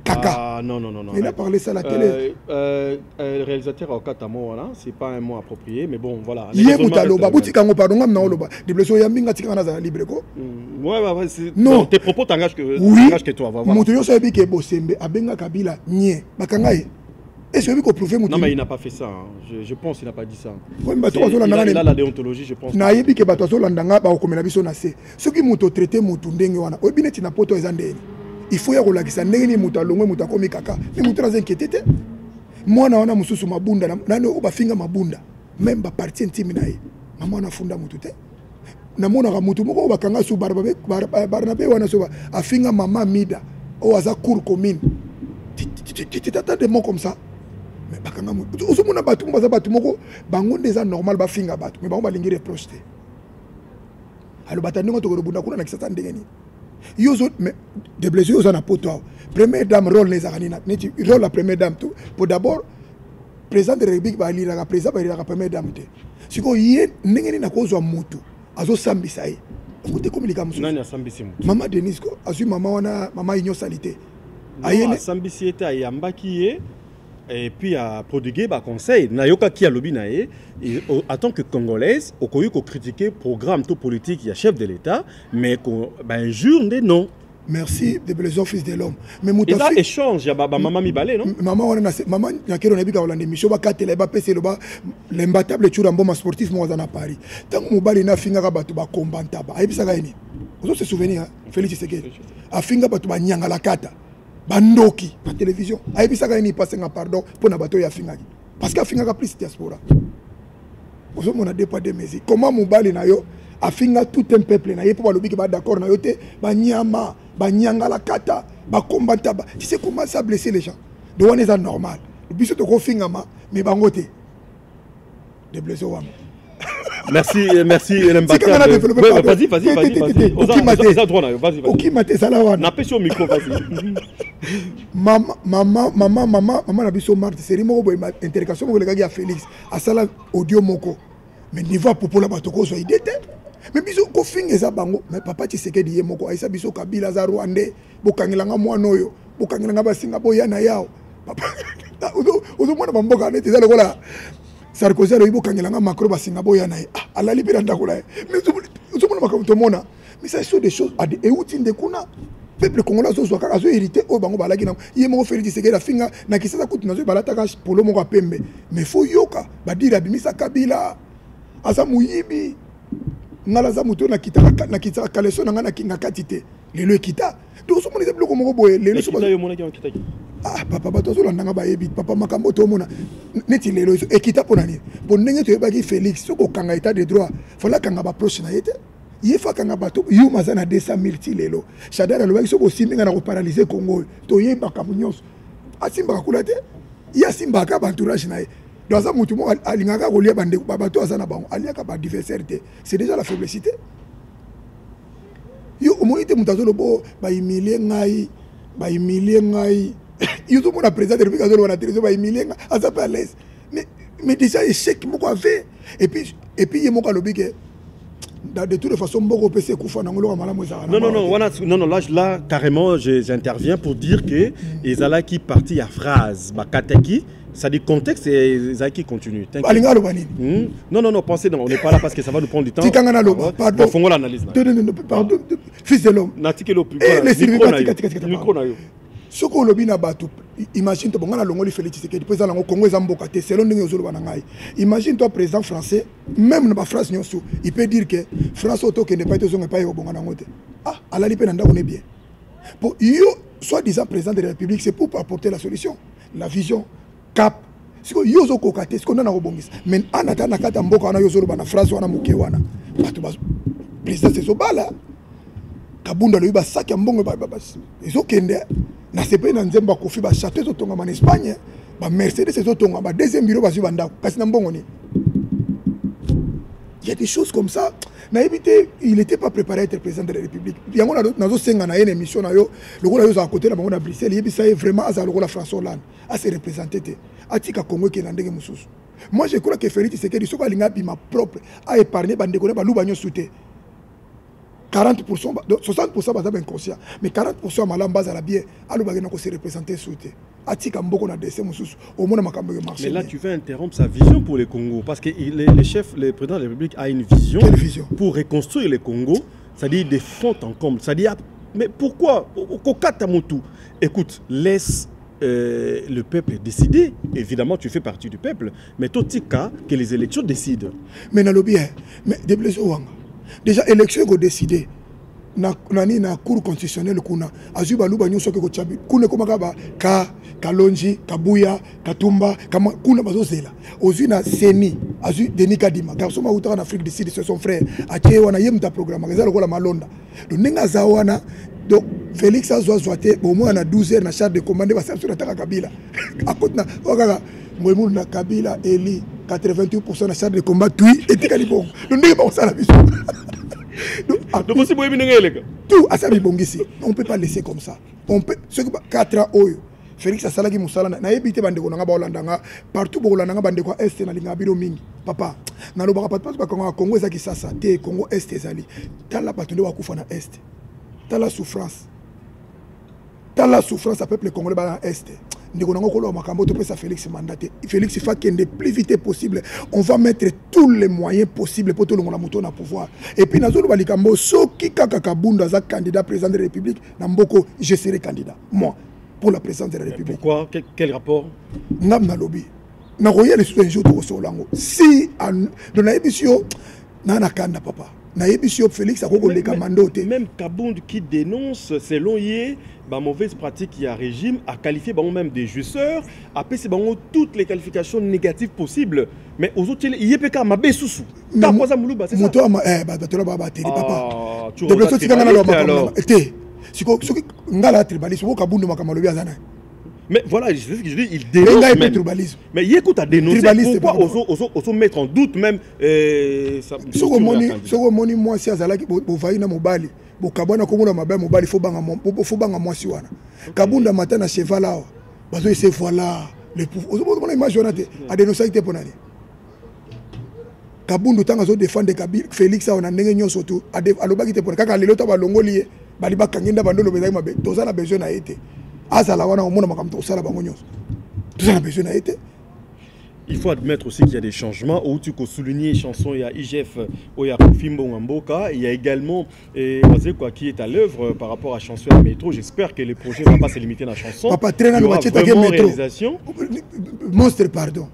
kaka. Ah non non non non. Il a parlé ça à la télé. Le réalisateur au Katamo voilà, c'est pas un mot approprié mais bon voilà. Yé mutaloba butika ngo pardon ngam na oloba. De blessure ya minga tika na za libre ko. Ouais c'est non tes propos t'engagent que toi va voir. Mutu yo sabi ke bo sembe abenga kabila nye bakanga ye. Est-ce que vous prouver mon non mais il n'a pas fait ça hein. Je pense qu'il n'a pas dit ça. Il a la déontologie je pense. Na yebi ke bato so landanga ba okomela biso na se. Soki muto traiter mutu ndenge wana. Obine tina poto ezandeni. Il faut y avoir la ndenge ni mutu alongwe mutu akomi kaka. Mais mutu na inquiété. Mwana wana mususu mabunda na no bafinga mabunda. Même ba partie intime na ye. Mama na funda mutu te. Na mona ka mutu moko bakanga su Barnabé wana so afinga mama mida. O aza cour commune. Tu t'attends des mots comme ça. Mais bakanga mutu osomona batu baza batu moko bango ndeza normal ba finga batu mais bango balingi reproche te alo batandingo to robunda kuna na kisata ndenge ni yozo mais de blessures yozo na poto première dame rôle les aranina neti rôle la première dame tout pour d'abord président de la République ba lira ka président ba lira ka première dame te siko yé ndenge ni na kozwa mutu azo sambisa ye écoutez comme les gars nani asambisi mutu mama Denise ko azu mama wana mama Inyo Salité ayene asambisi eta yambaki ye. Et puis à prodiguer bah conseil nayoka qui a lobby naé et en tant que congolaise au koyu ko critiquer programme tout politique il y a chef de l'État mais bah injure des non merci de blessures fils de l'homme mais et ça échange ya maman mi balé non maman wana na maman nakero na bika olande mission ba katela ba pese lo ba l'imbattable chura mboma sportif mo na Paris tango mobali na finga ka batu ba kombanta ba ayebisa ka ini ozo se souvenir Félix Tshisekedi afinga batu ba nyanga la kata bandoki la télévision ayebisaka ni passe nga pardon pour na bato ya fingaki parce que afinga ka plus diaspora ozo mona dépas de musique comment mobali na yo afinga tout un peuple na ye pour balobi ke ba d'accord na yo te ba nyama ba nyanga la kata ba combattre ba tu sais comment ça blesser les gens de one est normal biso to ko finga ma mais bango te de blesser wa merci l'imbattable. Vas-y. Vas-y. Na pêche au micro, vas-y. Maman na biso Marthe, c'est rimo bo intercation mo le gars ya Félix. Asala audio moko. Mais niveau popola batoko so idete. Mais biso ko finga za bango, mais papa Tshisekedi ye moko aisa biso kabila za Rwanda. Bokangelanga mwana oyo, bokangelanga basinga boya na yao. Papa. Ozo mwana bamboka neti za lokola Sarkozy alo ibo kangelanga Macron basinga boya na ala libera ndakula mais tout le monde makamto mona mais ça sont des choses et outinde kuna peuple congolais zo zwaka azo hérité o bango balaki na yemo Félix Tshisekedi la finga na kisasa kutu nazo balataka polo moko pembe mais faut yoka badira bimisa kabila asa muyibi ngala za muto na kitaka kaleso na ngana kinga katite lelo ekita donc so mona biloko moko boye lelo so yo mona ki kitaki ah papa bato zolanda ba yebi papa makambo to mona neti lelo ekita pona ni bonenge to yebaki Félix soko kanga état de droit fala kanga ba proche na yete yefa kanga bato yu mazana 200,000 ti lelo Chadara lo baki soko siminga na ko paralyser Congo to yeba kamunyos asimba kula te ya simba ka entourage na ye dans un mutumo alingaka ko lia bande bato azana bango aliaka ba diversité c'est déjà la faiblesse yo omonite mutazolo bo ba humilier ngai ils ont mon président de la République à la télévision, ils sont à l'aise. Mais déjà, échec, ils m'ont fait. Et puis, ils m'ont dit que de toute façon, beaucoup de personnes non, là, carrément, j'interviens pour dire que les ala qui partent à phrase, ça dit contexte et les ala qui continuent. Non, pensez, non, on n'est pas là parce que ça va nous prendre du temps. Pardon. Faut l'analyse. Pardon, fils de l'homme. Ce qu'on lobby na bato, imagine toi, on a l'ongoli Félix Tshisekedi, président lango Congo ezamboka te, selon nous nous banangai. Imagine toi, président français, même dans France nyonso, il peut dire que France auto que n'est pas été pas au bon anangote. Ah, à la lipe nanda on est bien. Pour yo, soi-disant président de la République, c'est pour apporter la solution, la vision, cap. Si ko yo zo kokate, ce qu'on a na obongis. Mais en attendant kata mboka wana yo zo bana France wana muke wana. Bato bas président c'est sobala. Kabunda le ba sac mbongo ba ezo kende. Na sepe na nzemba kofi ba château zo tonga en Espagne ba Mercedes zo tonga ba deuxième bureau ba zibanda kasi na mbongo ni. Il y a des choses comme ça. Na évité, il n'était pas préparé à être président de la République. Il y a un senga na une émission na yo, le gars yo à côté la bango na Bruxelles, il ça vraiment à la François Hollande à se représenter atika Congo qui na ndenge mususu. Moi je crois que Félix Tshisekedi soko alinga bima propre à épargner bande ko ba luba nyo souté. 40%, 60% bazaba inconscient, mais 40% malam base à la bien, alors bagana ko se représenter souté. Atika mboko na décès mususu, au moins makambo marché. Mais là tu veux interrompre sa vision pour les Congo parce que le président de la République a une vision. Quelle vision? Pour reconstruire les Congo, c'est-à-dire des fonds en comble, c'est-à-dire mais pourquoi Kokatamutu? Écoute, laisse le peuple décider. Évidemment, tu fais partie du peuple, mais tout cas que les élections décident. Mais na lobby, mais des blessés déjà élection go décider na cour constitutionnelle kuna azuba luba nyoso ke ko chabi kuna komaka ba kalonji kabuya katumba kama kuna bazozela ozu na seni azu Denis Kadima garçon ma utaka en Afrique du Sud c'est son frère atie wana yemta programme ngeza ko la malonda donc ninga zawana donc Félix azwazwate au moins na 12h na charte de commander ba sur ataka Kabila akotna wakaka mwemu na Kabila Eli 88% na charte de combat tuy etikali bon donc ndenge ba sala biso donc aussi tout à ça bibongisi on peut pas laisser comme ça on peut ce que 4 ans oyo Félix asalaki musala na ebité bande ko nga ba Hollanda partout bo Hollanda bande ko est na linga biro mingi papa na lo ba pas Congo ezaki sasa te Congo est ezali tala batunde wa kufa na est tala souffrance à peuple congolais ba est ndeko nango ko lo makambo to pesa Félix mandaté Félix il faut qu'il le plus vite possible on va mettre tous les moyens possibles pour tout le monde à moto na pouvoir et puis nazo ba likambo soki kaka Kabunda za candidat président de la République na mboko je serai candidat moi pour la présidence de la République. Pourquoi? Quel rapport? Ngam na lobby na roya les sous un jour to solango si dans la émission na kanda papa na émission Félix akoko le kamandote même Kabund qui dénonce selon yé ba mauvaise pratique il y a régime a qualifié ba même des jouisseurs a passé ba toutes les qualifications négatives possibles mais aux autres il y a mabe susu ta quoi ça muluba c'est ça moto ba tola ba télé papa de le petit kana lo ba té siko ngala tribalisme ko Kabund makamalo bia zana. Mais voilà, je dis, il dénonce même. Mais il écoute à dénoncer pourquoi on mettre en doute même ce moni moi si azalaki bo vaina mobali bo kabana ko mona mabe mobali fo banga moi si wana Kabunda matin na cheval là bazo se voilà le pouvoir on image onate a dénoncer ite ponani Kabunda tanga zo défendre Kabila Félix a on a ndenge nyoso to alobaki te pona kaka lelo ta balongoli bali bakangenda bandolo bezaki mabe tozana besoin na été azala wana omona makamto sala bango nyonso tozana besoin na été. Il faut admettre aussi qu'il y a des changements où tu peux souligner chanson il y a IGF il y a Kofimbo Ngamboka il y a également quoi qui est à l'œuvre par rapport à chanson à métro. J'espère que le projet ne va pas se limiter à la chanson. Papa traîne dans la réalisation. Monstre pardon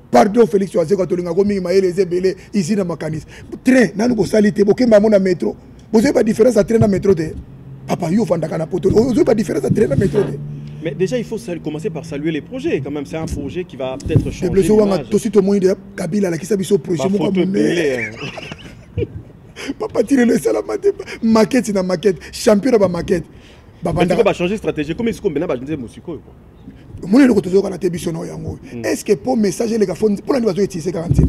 Félix Oazé quand on a gomi maël ezebele ici dans mécanisme train nanu ko salite bokemba mona métro vous avez pas différence à train dans métro de papa yo fandaka na poto vous avez pas différence à train dans métro de Mais déjà, il faut commencer par saluer les projets. Quand même, c'est un projet qui va peut-être changer. Déblezo wanga tosi to moyi de Kabila la kisa biso projet mo photo belé. Papa tire le salamate maquette na maquette champion na ba maquette. Baba va changer stratégie comme est-ce qu'on bena ba nze musiko. Mon le kotozo kana te biso no yango. Est-ce que pour message les gars pour la bazo utiliser 40.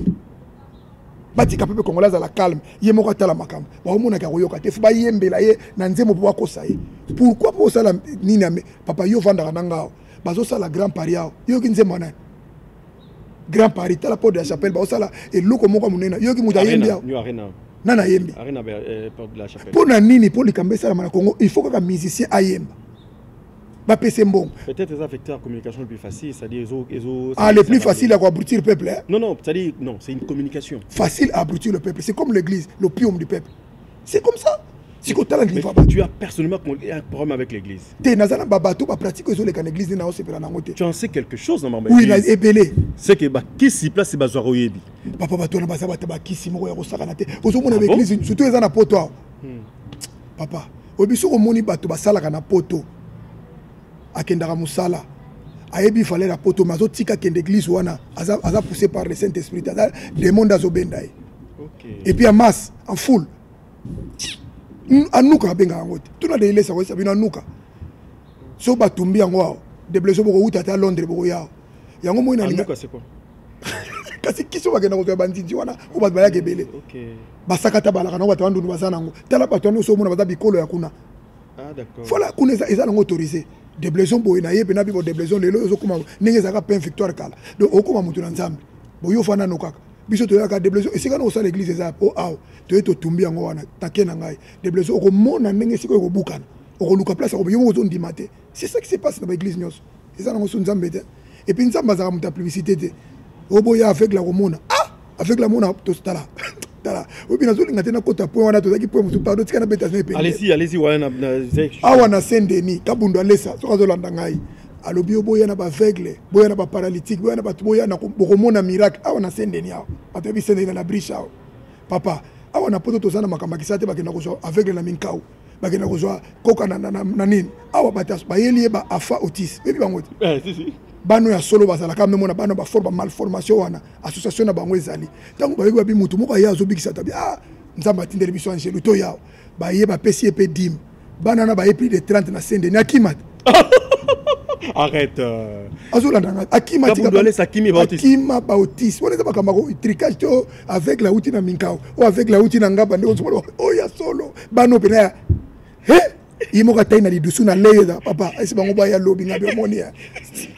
Bati kapepe congolais à la calme, yemo ka tala makambo. Ba omona ka koyoka te fuba yembela ye na nzemo po kosa ye. Pourquoi pour ça la nina papa yo vanda kananga. Bazo ça la grand paria. Yo ki nzemo na. Grand Paris, la porte de la chapelle, bah ça là et loko moko munena. Yo ki muta yembia. New Arena. Nana yembi. Arena porte de la chapelle. Pour na nini pour likambe ça la Congo, il faut que musicien ayemba. Ba pese bon. Peut-être les vecteurs communication le plus facile, c'est-à-dire le plus facile à abrutir le peuple. Hein? Non, c'est-à-dire non, c'est une communication. Facile à abrutir le peuple, c'est comme l'église, l'opium du peuple. C'est comme ça. Tu as personnellement un problème avec l'église. Tu en sais quelque chose dans ma maison. Oui, il c'est que qui s'y place, c'est Bazoaro Yebi. Papa, surtout les poto. Papa, obiso omoni bato basala kana poto. Akendara musala. Ayebi fallait la poto mazo tika kende église wana aza poussé par le Saint-Esprit. Démon d'azobendai. Et puis en masse, en foule. Anuka benga ngote tuna de ilesa kwesa bino anuka so batumbi yango Déblezo boko uta ta Londres boko yao yango moina anuka c'est quoi kasi kiso bakena ko bandinji wana ko ba ya kebele basakata balaka no bato ndundu basana ngo tala bato no so mona baza bikolo ya kuna d'accord voilà kuna eza ngo autorisé Déblezo boye na yebe na bibo Déblezo lelo zo kuma ninge zaka pain victoire kala donc okoma mutu na nzambe boyo fana no kaka biso to yaka Déblezo et c'est quand on sala l'église eza po aw to eto tumbi yango wana takena ngai Déblezo oko mona ndenge siko ko bukana oko luka place ko yo mozo ndimate c'est ça qui se passe dans l'église nyos eza nango so nzambe te et puis nzamba za muta publicité te oboya avec la romona avec la mona to stala tala obi nazo linga tena kota point wana to zaki point mutu pardon tika na beta pe allez-y wana awa na Saint-Denis kabundo alesa so kazo landa ngai alobi boya na ba aveugle boya na ba paralytique boya na ba boya na bokomona miracle awa na Saint-Denis awa atobi Saint-Denis na briche awa papa awa na poto tozana makamba kisate bakena ko aveugle na minkau bakena ko koka na nini awa batas ba yeli ba afa autis bebi bangoti si bano ya solo bazala ka memo na bano ba forma malformation wana association na bango ezali tango ba yebi mutu moko ya zo bikisa tabi nzamba tindeli biso angelu to yawo ba yeba pesi epe dim bana na ba plus de 30 na Saint-Denis akimat. Arrête. Akima Bautis. On est pas tricage avec la outil na minkao ou avec la outil na ngaba ndio oh ya solo bano pena il mo kata ina lidusu na leza papa esi bango ba ya lobby ngabe monia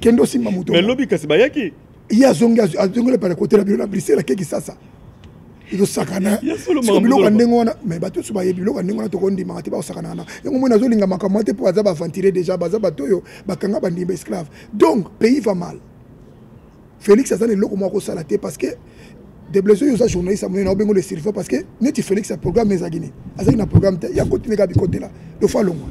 kendo simba muto mais lobby kasi bayaki ya zonga azongole par côté la bilo na Bruxelles keki sasa iko sakana so biloko ndengo wana mais bato so baye biloko ndengo na to kondima te ba sakana na yango mona zo linga makamwa te po azaba ventiler déjà baza bato yo bakanga bandimba esclave donc pays va mal Félix azana loko moko sala te parce que Déblezo yo sa journaliste amone na obengo le serveur parce que neti Félix a programme les agini azaki na programme te ya continuer ka bikote là do fa longwa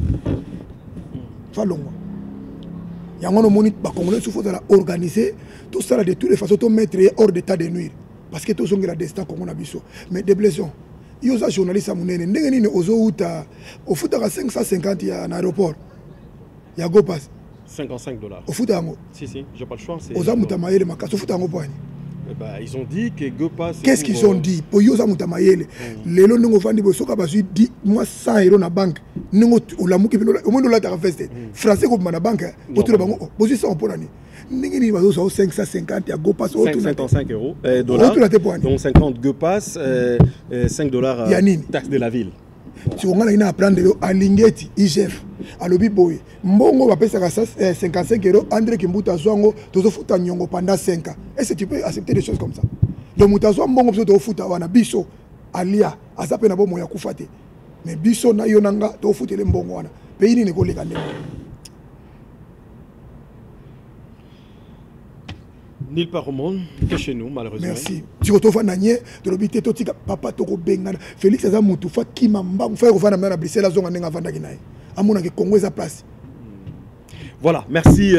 yango no moni ba congolais sou faut organiser tout ça de toutes les façons to mettre hors d'état de nuire parce que tous ont la destin comme on a biso mais Déblezo yo sa journaliste amunene ndenge nini ozo uta au futa ka 550 ya na aéroport ya go pass $55 au futa yango si j'ai pas le choix c'est oza mutamayele makasi au futa yango poani. Bah, ils ont dit que Gopas. Qu'est-ce qu'ils ont dit? Pour Yosa Mutamayele, les lots n'ont pas dit que Basu dit moi 100 € na banque. N'ont la mouki au moins la terre feste. Français comme na banque. Pour tout le monde, vous êtes en polani. N'engini va au 550 ya Gopas au 55 €, dollars. Donc 50 Gopas, $5 taxe de la ville. Si on a une apprendre à Lingeti, IGF, à Lobby Boy, Mbongo va payer 55 €, André Kimbuta Zongo, Tozo Futa Nyongo pendant 5 ans. Est-ce que tu peux accepter des choses comme ça? Donc Mutazo Mbongo Tozo Futa Wana, Biso, Alia, Azape Nabo Moya Kufate. Mais Biso na Yonanga, Tozo Futa le Mbongo Wana. Pays ni Neko Legande. Nulle part au monde que chez nous, malheureusement. Merci. Si tu as nanié, tu as dit que papa toko bengana. Félix a mutu fa kimamba, fa ko fa na Bruxelles la zonga nga vanda kinaye. Amona ke Congo eza place. Voilà, merci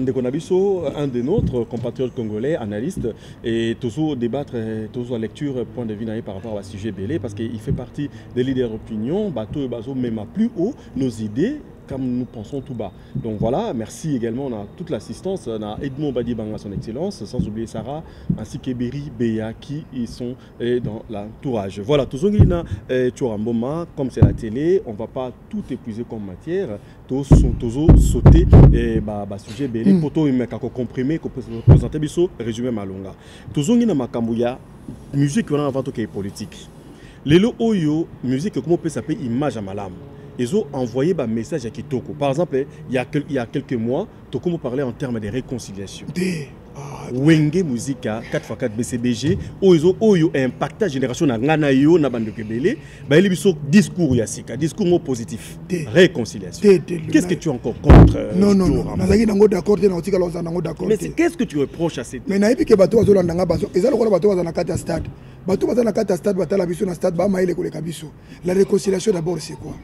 Ndeko Nabiso, un de notre compatriotes congolais, analyste, et toujours débattre, toujours lecture, point de vue par rapport à sujet belé, parce qu'il fait partie des leaders d'opinion, bateau et bateau même à plus haut, nos idées. comme nous pensons tout bas. Donc voilà, merci également, on a toute l'assistance, on a Edmond Badibanga, son excellence, sans oublier Sarah, ainsi qu'Eberi, Béa, qui ils sont dans l'entourage. Voilà, tous Mboma, comme c'est la télé, on ne va pas tout épuiser comme matière, tous sauter et sujet belé, poto il m'a comprimé, présenter biso, résumé malonga. Tous Makambuya, musique on a avant tout qui est politique. Lelo Oyo, musique, comment on peut s'appeler image à malam. Ils ont envoyé un message à Kitoko. Par exemple, il y a quelques mois, Toko me parlait en termes de réconciliation. Wenge Musica 4x4 BCBG, ils ont impacté la génération na Nganayo, na bande Kebele, ils ont discours yassika, discours positif, réconciliation. Qu'est-ce que tu as encore contre Non, d'accord, mais qu'est-ce que tu reproches à cette... Mais naïbi ke bato bazo landanga bazo, ezalo kola bato bazo na kata stade. Bato bazo na kata stade batala biso na stade ba maile ko le kabiso. La réconciliation d'abord c'est quoi?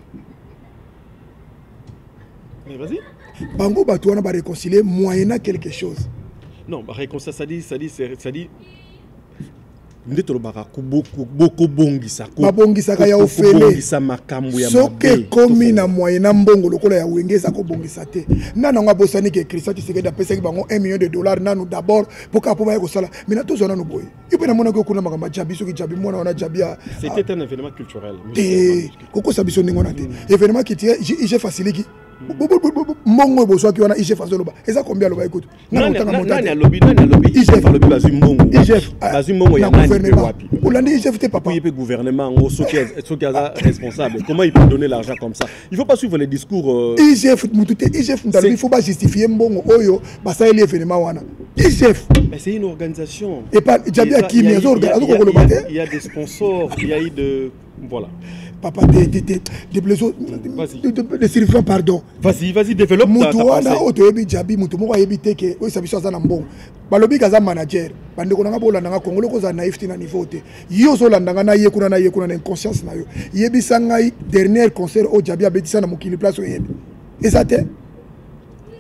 Mais vas-y. Bango bato wana ba réconcilier moyennant quelque chose. Non, réconcilier ça dit ndetolo baka boko bongisa ko babongisa ka ya ofele bongisa makambo ya soke komi na moyennant mbongo lokola ya wengeza ko bongisa te nana nga bosani ke Christian Tshisekedi apesa ki bango $1 million nanu d'abord poka po ba ko sala mina to zona no boy ipe na mona ko kuna makamba jabi soki jabi mona wana jabia c'était un événement culturel koko sabiso ndengona te événement qui tient j'ai facilité mbongo boswa ki wana IGF azoloba eza combien loba écoute nani alobi IGF alobi bazwi mbongo bazwi mbongo ya nani wapi olandi IGF te papa il peut gouvernement ngo soki aza responsable comment il peut donner l'argent comme ça il faut pas suivre les discours IGF mutute IGF ndalobi il faut pas justifier mbongo oyo basaeli événement wana IGF mais c'est une organisation et pas jabia qui mais il y a des sponsors il y a eu de voilà papa des blessures de Sylvain pardon vas-y développe mutu wana otoyebi jabi mutu moko ayebi te ke oyo sabiso aza na mbongo balobi kaza manager bandeko nanga bolandanga kongolo koza naïf na niveau te yo zolandanga na ye kuna na inconscience na yo yebisa ngai dernier concert o jabi abetisa na mokili place oyebi eza te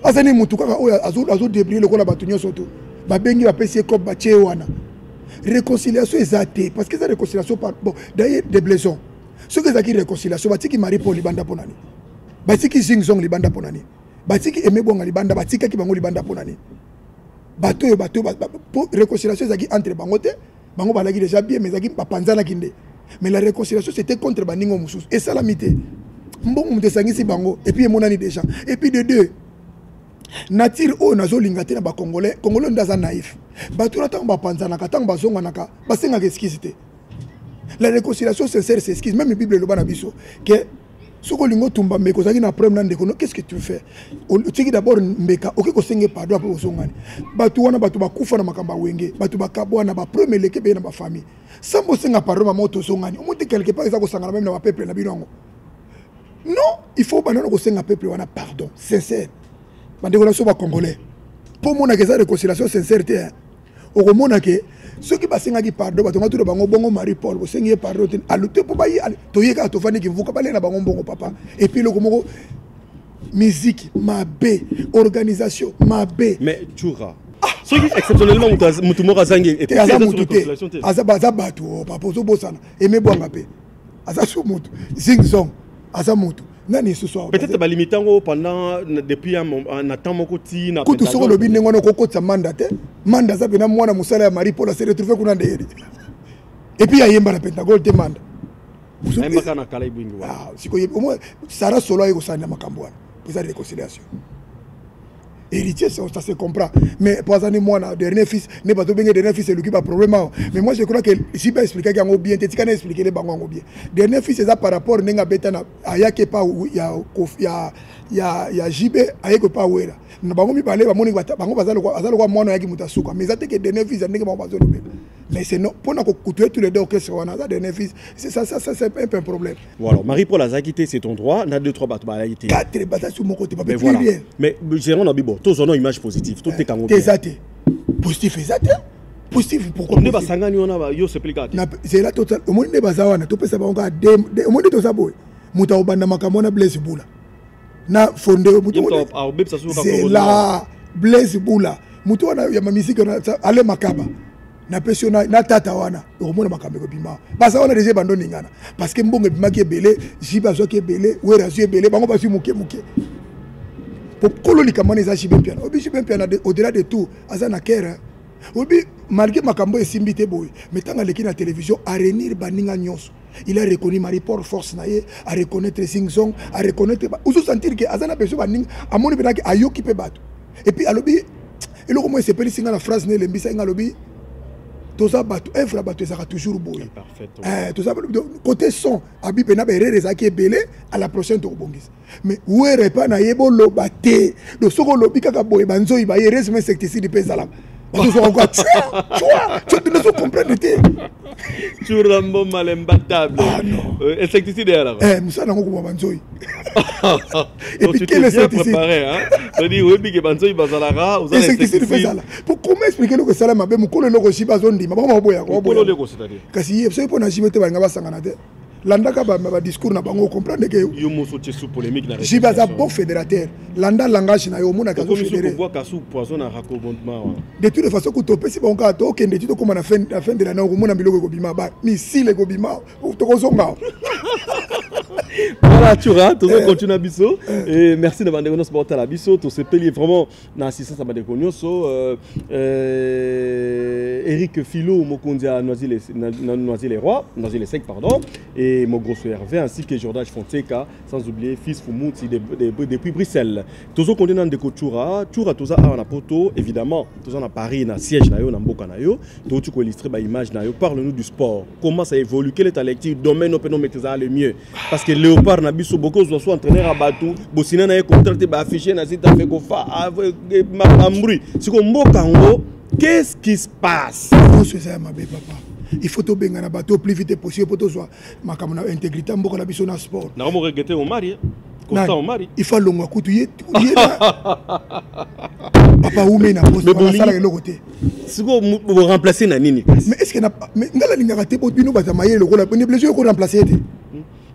azani mutu kaka oyo azo débrouiller lokola bato nyonso to babengi bapesi ekop batie wana réconciliation eza te parce que eza réconciliation par bon d'ailleurs des blessons ce que zaki réconciliation batiki Marie Paul libanda ponani batiki Zingzong libanda ponani batiki Emebonga libanda batika ki bango libanda ponani bato pour réconciliation zaki entre bango te bango balaki déjà bien mais zaki papanzana kinde mais la réconciliation c'était contre baningo mususu et ça la mité mbongo mutesangisi bango et puis emonani déjà et puis de deux nature o nazo lingate na ba congolais ndaza naïf bato na tango bapanzana ka tango bazonga naka basenga excuse te. La réconciliation sincère, c'est excuse. Même la Bible le biso que ce que lingo tumba meko zaki na problème nande kono qu'est-ce que tu fais? Tu dis d'abord mbeka OK ko senge pardon pour osongani. Batu wana batu bakufa na makamba wenge, batu bakabwa na ba premier leke be na ba famille. Sambo senga pardon mama osongani. Omonte quelque part ça ko sangana même na ba peuple na binongo. Non, il faut banana ko senga peuple wana pardon sincère. Bande ko so ba congolais. Pour mona que ça réconciliation sincérité. Au remona que ceux qui passent qui pardon batonga tout bango bongo Marie Paul bosengi pardon aluté pour bayi toyeka to fani ki vuka balé na bango bongo papa et puis le komoko musique mabe organisation mabe mais tchoura ceux qui exceptionnellement mutumora zangi et puis aza réconciliation aza batu papa zo bosana aimé bonga pe aza sou mutu Zingzong aza mutu nani ce soir peut-être ba limitango pendant depuis un temps moko ti na kutu soko lobi nengo no kokotsa manda te manda za bena mwana musala ya Marie Paul se retrouver kuna nderi et puis ayemba na Pentagol te manda ayemba kana kala ibingi wa siko au moins Sarah solo ayeko sana makambo wana pour sa réconciliation héritier ça se comprend mais pour ça moi na dernier fils ne pas to benga dernier fils c'est lui qui a problème mais moi je crois que si pas expliquer qu'il bien te tika expliquer les bango bien dernier fils c'est ça par rapport nenga beta na ayake pa ya jibe ayeko pa wera na bango mi parler ba moni bango bazalo kwa mwana yaki mutasuka mais ça te que dernier fils nenga ba bazolo mais c'est non pour na ko kutuer tous les deux que c'est on a dernier fils c'est ça c'est un peu un problème voilà Marie Paul a quitté c'est ton droit na 2 3 bato ba quitté 4 batailles sur mon côté pas plus rien mais gérant na bibo tous on a image positive tout est kango exact positif exact positif pourquoi ne ba sangani ona ba yo s'explique c'est là total au monde bazawana to pesa bango au monde to sabo muta obanda makamona Blaise Bula na fondé muta c'est là Blaise Bula muta wana ya musique na ale makaba na pesiona na tata wana omona makambe ko bima basa wana déjà bando ningana parce que mbongo bima ki ebele jiba zo ki ebele wera zo ebele bango basu muke pour kololi kamane za JB Piana obi JB Piana au-delà de tout azana kera obi malgré makambo esimbité boy mais tanga leki na télévision a renir baninga nyonso il a reconnu Mariport Force naie a reconnaître Sing Song a reconnaître ozo sentir que azana besoin baninga amoni benaki ayoki pe bato et puis alobi eloko mo sepeli singa la phrase ne lembisa nga lobi toza bato œuvre bato ezaka toujours boy toza côté son abi pena berere zaki ebele à la prochaine to bongisa mais ouere pa na yebo lobate do soko lobi kaka boy banzo iba yeres mais insecticide pe zala bato so encore tu ne comprendre te Churambo malembatable insecticide alors musa nango ko banzo et puis quel insecticide préparé hein tu dis oui que banzo bazalaka aux insecticide pe zala pour comment expliquer le que ça ma be mukolo loko shiba zondi maboma boya ko boya loko c'est-à-dire kasi yebso ipona jimete banga basangana te landa ka ba discours na bango comprendre que yo moso ti sous polémique na jiba za bon fédérateur landa langage na yo mona ka fédérer ko ka sous poison na rakobondement de toute façon ko topé si bonka to kende ti to koma na fin de l'année ko mona biloko ko bima ba missile ko bima to ko zonga voilà Tchoura tout ça continue à biso et merci de m'avoir supporté à la biso tout ce payé vraiment na assistance à ma déconioso Eric Philo Mokondi à Noisy-les-Rois Noisy-les-Secs pardon et mon gros Hervé ainsi que Jordan Fonseca sans oublier fils Foumouti depuis Bruxelles tout ça continue de Tchoura tout ça à Poto évidemment tout ça à Paris na siège na yo na mboka na yo tout tu ko illustrer ba image na yo parle-nous du sport comment ça évolue quelle est ta lecture domaine open maîtriser le mieux parce que Léopard na biso beaucoup soit entraîneur à Batou bosina na contracté ba affiché na site fait ko fa mambri siko mboka ngo qu'est-ce qui se passe c'est ça ma belle papa il faut to benga na bateau plus vite possible pour to soit makamona intégrité mboka na biso na sport na mo regretter au mari Constant au mari il faut longa kutu ye papa oume na poste na sala ke lokote siko vous remplacer na nini mais est-ce que na mais ngala linga raté bo bino batamaye le rôle ne blessure ko remplacer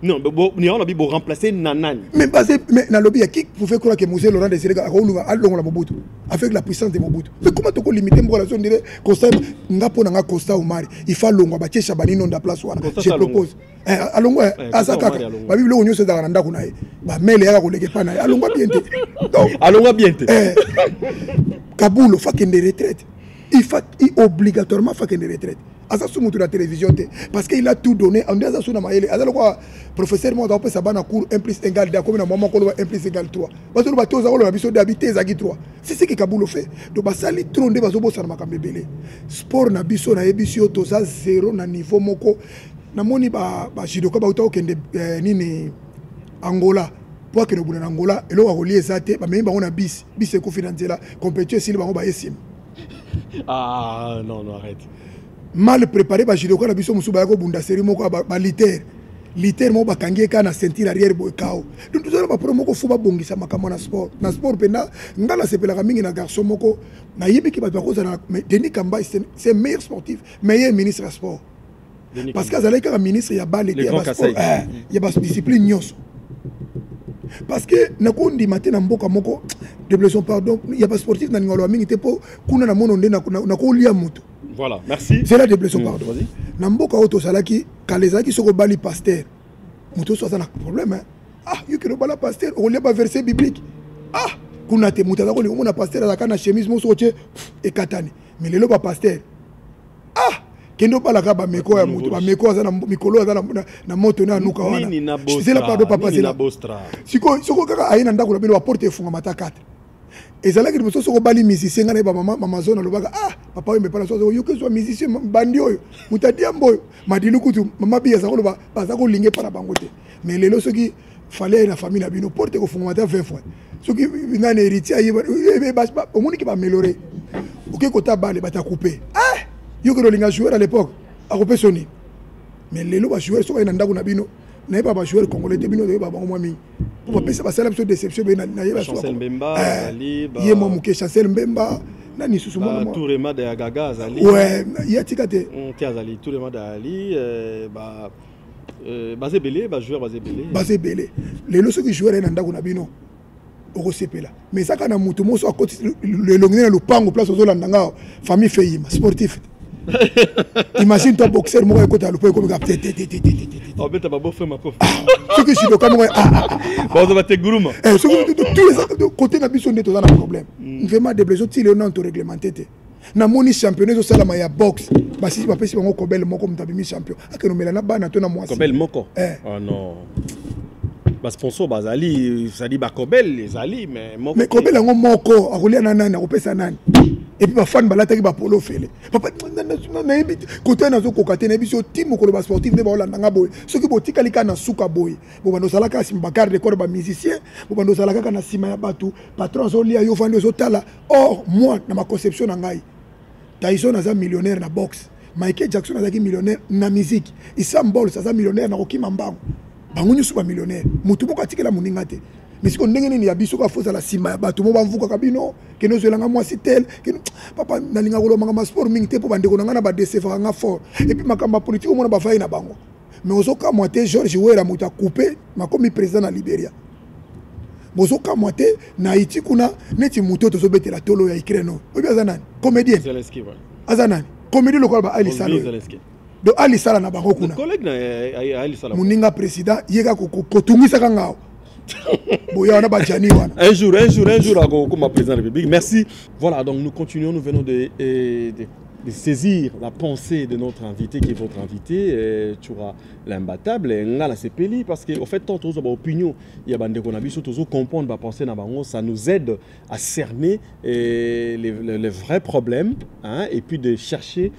non mais on a bien remplacer Nanan mais basé mais na lobby qui vous fait croire que Mosé Laurent de Sénégal a roulé à longue la Mobutu avec la puissance de Mobutu mais comment tu peux limiter mon relation dire constat ngapo na constat au mari il faut longo ba tchesha bani non da place wana je propose alongo azaka ba bible onyo se dans ndako na ye ba mele ya ko leke pa na alongo bien te donc alongo bien te Kaboul faut qu'il ait retraite il faut obligatoirement faut qu'il ait retraite asa sumutu la télévision parce qu'il a tout donné on dit asa suna maele asa quoi professeur moi d'après ça bana cours 1 + 1 = comme na moment ko 1 + 1 = 3 parce que ba toza ko la biso d'habiter zaki 3 c'est ce que Kaboul fait donc ba sali trop nde bazo bosa na makambe belé sport na biso na ebisio toza zéro na niveau moko na moni ba jidoka ba uta okende nini Angola pour que nous Angola et là relier ça te ba même ba on a bis ko financer la compétition si ba ba esim ah non arrête mal préparé ba jidoka na biso musuba yako bunda seri moko ba liter mo ba kangie kana ceinture arrière boy kao donc tout ça ba pro moko fuba bongisa makamo na sport pena ngala sepela ka mingi na garçon moko na yebi ki ba ko za na Denis Kamba c'est meilleur sportif meilleur ministre du sport parce que azalaka ka ministre ya balle ya sport ya ba discipline nyonso parce que nakondi matin na mboka moko déblation pardon ya ba sportif na ngalo mingi te po kuna na mono nde na ko lia mutu. Voilà, merci. C'est la déblation pardon. Vas-y. Na mboka auto salaki kalezaki soko bali pasteur. Mutu so ça na problème hein. Ah, yukiro bala pasteur, on lia ba verset biblique. Ah, kuna te mutu ko ni na pasteur azaka na chemise mo soche e katani. Mais lelo ba pasteur. Ah, kendo bala ka ba meko ya mutu ba meko azana mikolo azana na moto na nuka wana. C'est la pardon papa c'est la bostra. Siko kaka aina ndako la bino ba porte funga mata 4. ezalaki liboso soko bali musicien ngana ba mama zona lobaka ah papa oyo mepana so yo ke so musicien bandi oyo mutadi amboyo madilu kutu mama biya za koloba baza ko linge para bango te mais lelo soki fallait na famille na bino porte ko funga mata 20 fois soki nana héritier ayi ba omoni ki ba améliorer oké kota bale bata couper ah yo ke linga joueur à l'époque a couper soni mais lelo ba joueur so ina ndako na bino na yeba ba joueur congolais te bino yeba bango mwami pour pas pesa ba sala biso déception be na yeba so Chancel Mbemba Ali ba yemo muke Chancel Mbemba nani susu mona Tourema de Gaga Azali ouais ya tikate ti Azali Tourema de Ali ba Bazebele ba joueur Bazebele lelo so ki joueur na ndako na bino oko sepela mais ça kana mutu moso akoti le longné na lupango place ozolanda ngao famille feyima sportif Imagine toi boxeur moi écoute à l'opé comme ça. Oh mais t'as pas beau faire ma pauvre. Ce que je suis comme moi Bon ça va te gourou. tous les côtés na biso neto na problème. Vraiment des blessures ti le non to réglementé. Na moni championnat au salama ya boxe. Ba si ba pesi bango Kobel moko mutabimi champion. Akeno mela na bana to na moi. Kobel moko. Oh non. Ba sponsor bazali ça dit ba Kobel les ali mais moko. Mais Kobel ngo moko akolia na nani akopesa nani. Et puis ba fan balata ki ba polo fele. Papa na ebit côté na zo kokate na biso team ko ba sportif ne ba olanda nga boy. Ce qui botika lika na suka boy. Bo bando salaka sim bakar de corps ba musicien, bo bando salaka na sima ya batu. Patron zo lia yo fando zo tala. Or moi na ma conception na ngai. Tyson aza millionnaire na boxe. Michael Jackson aza millionnaire na musique. Isam Bol aza millionnaire na Rocky Mambango. Bango nyusu ba millionnaire. Mutu boko atikela muninga te. Mais si on ndenge nini ya biso ka foza la sima ya batu mo bamvuka kabino keno zelanga mwasi tel keno papa nalinga ko lomanga ma sport mingi te po bande ko ngana ba décevoir nga fort et puis makamba politique o mona ba fayi na bango mais ozoka moité George Weah muta coupé makomi président na Libéria bozoka moité na Haïti kuna neti muto to zobetela tolo ya Ukraine obi azanani comédien Zelensky ouais azanani comédie lokala ba Ali Salo do Ali Sala na bango kuna collègue na Ali Sala muninga président yeka ko tungisa kangao. Un jour, comme président de la République. Merci. Voilà, donc nous continuons, nous venons de saisir la pensée de notre invité, qui est votre invité, tu auras l'imbattable, parce qu'en fait, tant aux opinions, il y a des qu'on a vu, surtout comprendre, la pensée, ça nous aide à cerner les vrais problèmes, hein, et puis de chercher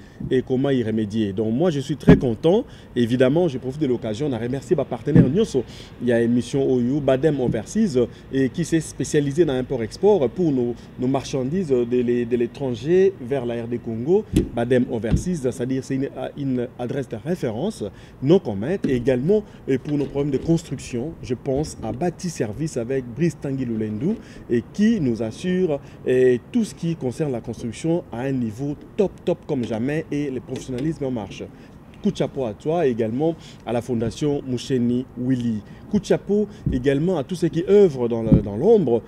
comment y remédier. Donc moi, je suis très content. Évidemment, je profite de l'occasion de remercier ma partenaire Nyoso. Il y a une mission OU, Badem Overseas, et qui s'est spécialisé dans l'import-export pour nos marchandises de l'étranger vers la RD Congo. Badem Overseas, c'est-à-dire c'est une adresse de référence non commun, et également pour nos problèmes de construction. Je pense à Bâti Service avec Brice Tanguy Lulendou et qui nous assure tout ce qui concerne la construction à un niveau top comme jamais et le professionnalisme en marche. Coup de chapeau à toi et également à la fondation Moucheni Willy. Coup de chapeau également à tous ceux qui œuvrent dans l'ombre